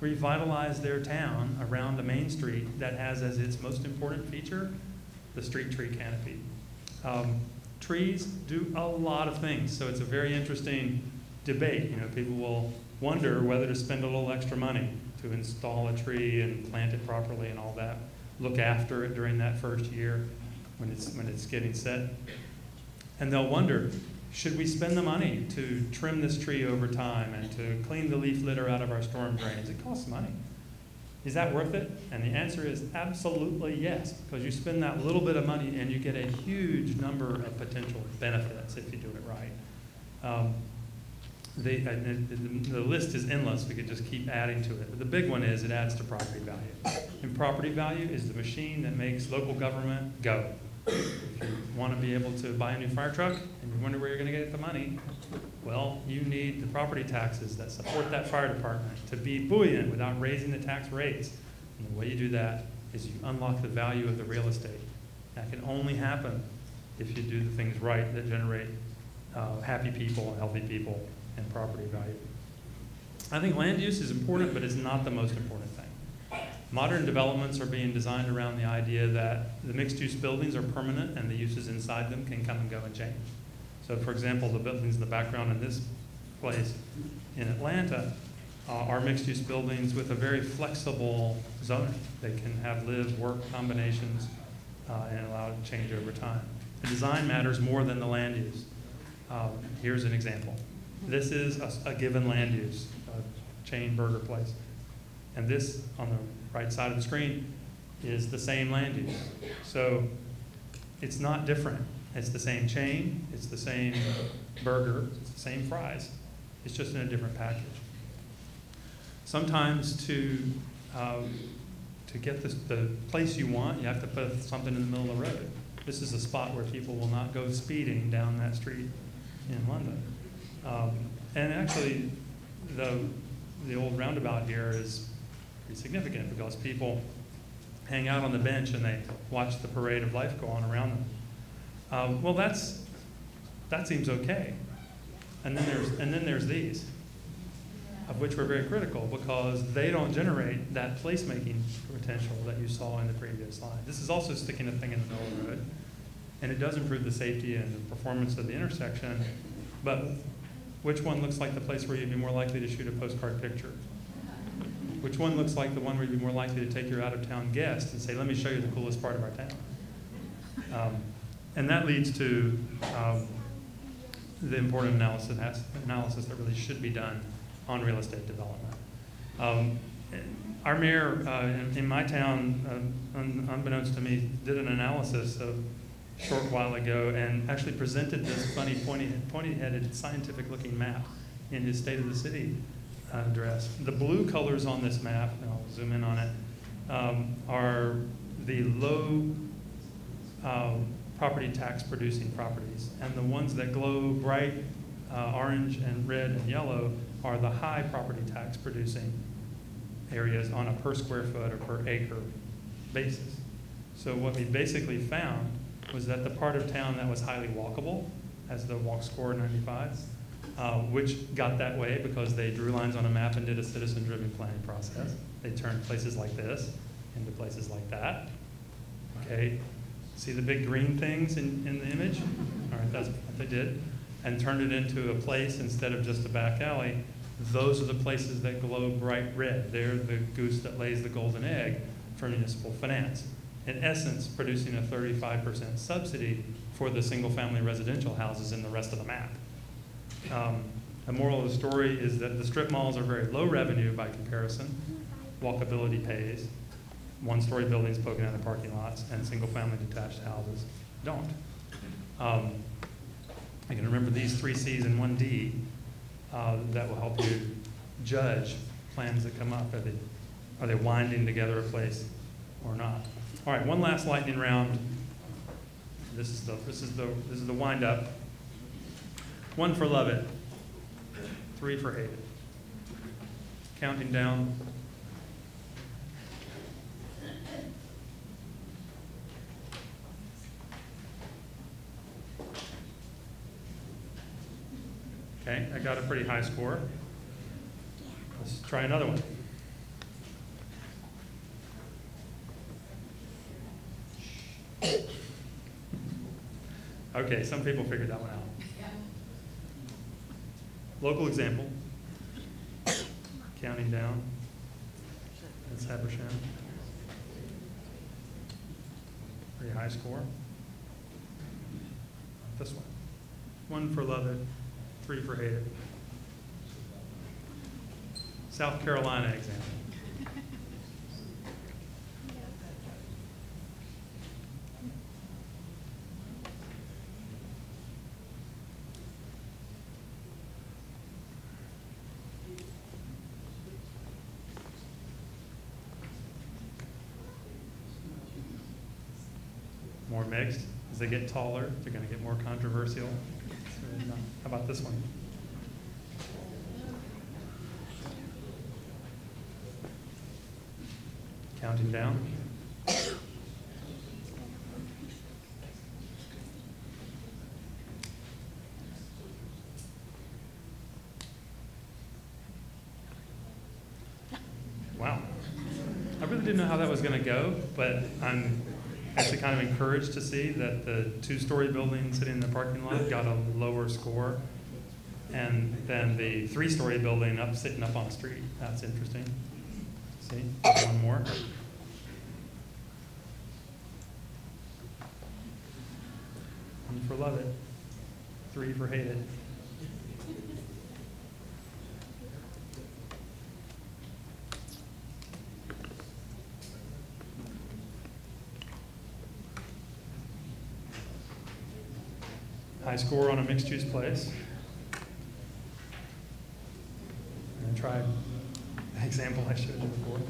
Revitalized their town around a main street that has as its most important feature the street tree canopy. Trees do a lot of things, so it's a very interesting debate. People will wonder whether to spend a little extra money to install a tree and plant it properly and all that. Look after it during that first year when it's getting set. And they'll wonder, should we spend the money to trim this tree over time and to clean the leaf litter out of our storm drains? It costs money. Is that worth it? And the answer is absolutely yes, because you spend that little bit of money and you get a huge number of potential benefits if you do it right. The list is endless. We could just keep adding to it. But the big one is it adds to property value. And property value is the machine that makes local government go. If you want to be able to buy a new fire truck and you wonder where you're going to get the money, well, you need the property taxes that support that fire department to be buoyant without raising the tax rates. And the way you do that is you unlock the value of the real estate. That can only happen if you do the things right that generate happy people, healthy people, and property value. I think land use is important, but it's not the most important thing. Modern developments are being designed around the idea that the mixed-use buildings are permanent and the uses inside them can come and go and change. So, for example, the buildings in the background in this place in Atlanta are mixed-use buildings with a very flexible zoning. They can have live-work combinations and allow it to change over time. The design matters more than the land use. Here's an example. This is a given land use, a chain burger place. And this, on the right side of the screen, is the same land use. So it's not different. It's the same chain, it's the same burger, it's the same fries. It's just in a different package. Sometimes to get the place you want, you have to put something in the middle of the road. This is a spot where people will not go speeding down that street in London. And actually, the old roundabout here is pretty significant because people hang out on the bench and they watch the parade of life go on around them. Well, that seems okay. And then there's these, of which we're very critical because they don't generate that placemaking potential that you saw in the previous slide. This is also sticking a thing in the middle of the road, and it does improve the safety and the performance of the intersection, but which one looks like the place where you'd be more likely to shoot a postcard picture? Which one looks like the one where you'd be more likely to take your out-of-town guest and say, let me show you the coolest part of our town? And that leads to the important analysis that really should be done on real estate development. Our mayor in my town, unbeknownst to me, did an analysis a short while ago and actually presented this funny pointy-headed scientific-looking map in his State of the City address. The blue colors on this map, and I'll zoom in on it, are the low property tax producing properties. And the ones that glow bright orange and red and yellow are the high property tax producing areas on a per square foot or per acre basis. So what we basically found was that the part of town that was highly walkable, as the walk score 95, which got that way because they drew lines on a map and did a citizen-driven planning process. They turned places like this into places like that. Okay, see the big green things in the image? All right, that's what they did. And turned it into a place instead of just a back alley. Those are the places that glow bright red. They're the goose that lays the golden egg for municipal finance. In essence, producing a 35% subsidy for the single-family residential houses in the rest of the map. The moral of the story is that the strip malls are very low revenue by comparison. Walkability pays. One-story buildings poking out of parking lots, and single-family detached houses don't. I can remember these 3 C's and 1 D that will help you judge plans that come up. Are they winding together a place or not? All right, one last lightning round. This is the wind up. 1 for love it, 3 for hate it. Counting down. Okay, I got a pretty high score. Let's try another one. Okay, some people figured that one out. Local example. Counting down. That's Habersham. Pretty high score. This one. 1 for love it, 3 for hate it. South Carolina example. More mixed. As they get taller, they're going to get more controversial. So, how about this one? Counting down. Wow. I really didn't know how that was going to go, but I'm actually kind of encouraged to see that the 2-story building sitting in the parking lot got a lower score, and then the 3-story building sitting up on the street. That's interesting. See, 1 more. One for love it, 3 for hate it. high score on a mixed-use place. And try the example I showed you before.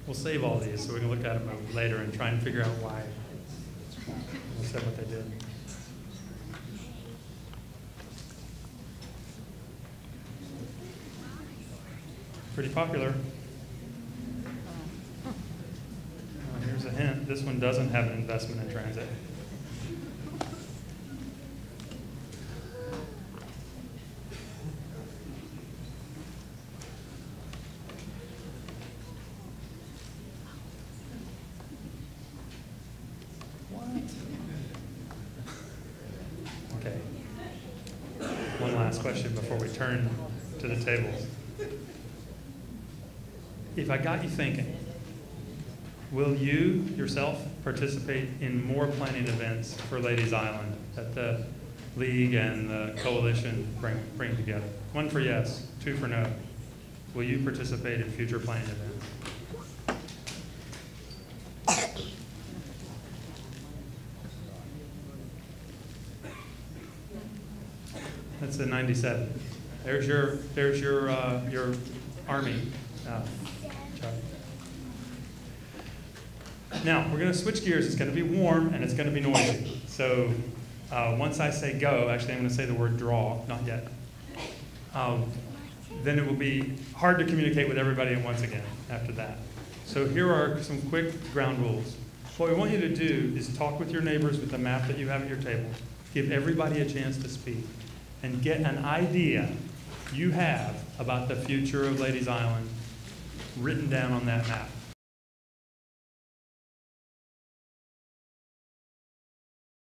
We'll save all these so we can look at them later and try and figure out why they said what they did. Pretty popular. Here's a hint. This one doesn't have an investment in transit. Okay. One last question before we turn to the tables. If I got you thinking, will you yourself participate in more planning events for Ladies Island that the League and the Coalition bring together? 1 for yes, 2 for no. Will you participate in future planning events? That's a 97. There's your Army. Charlie. Now, we're going to switch gears. It's going to be warm and it's going to be noisy. So once I say go, actually I'm going to say the word draw, not yet. Then it will be hard to communicate with everybody once again after that. So here are some quick ground rules. What we want you to do is talk with your neighbors with the map that you have at your table. Give everybody a chance to speak and get an idea you have about the future of Ladies Island written down on that map.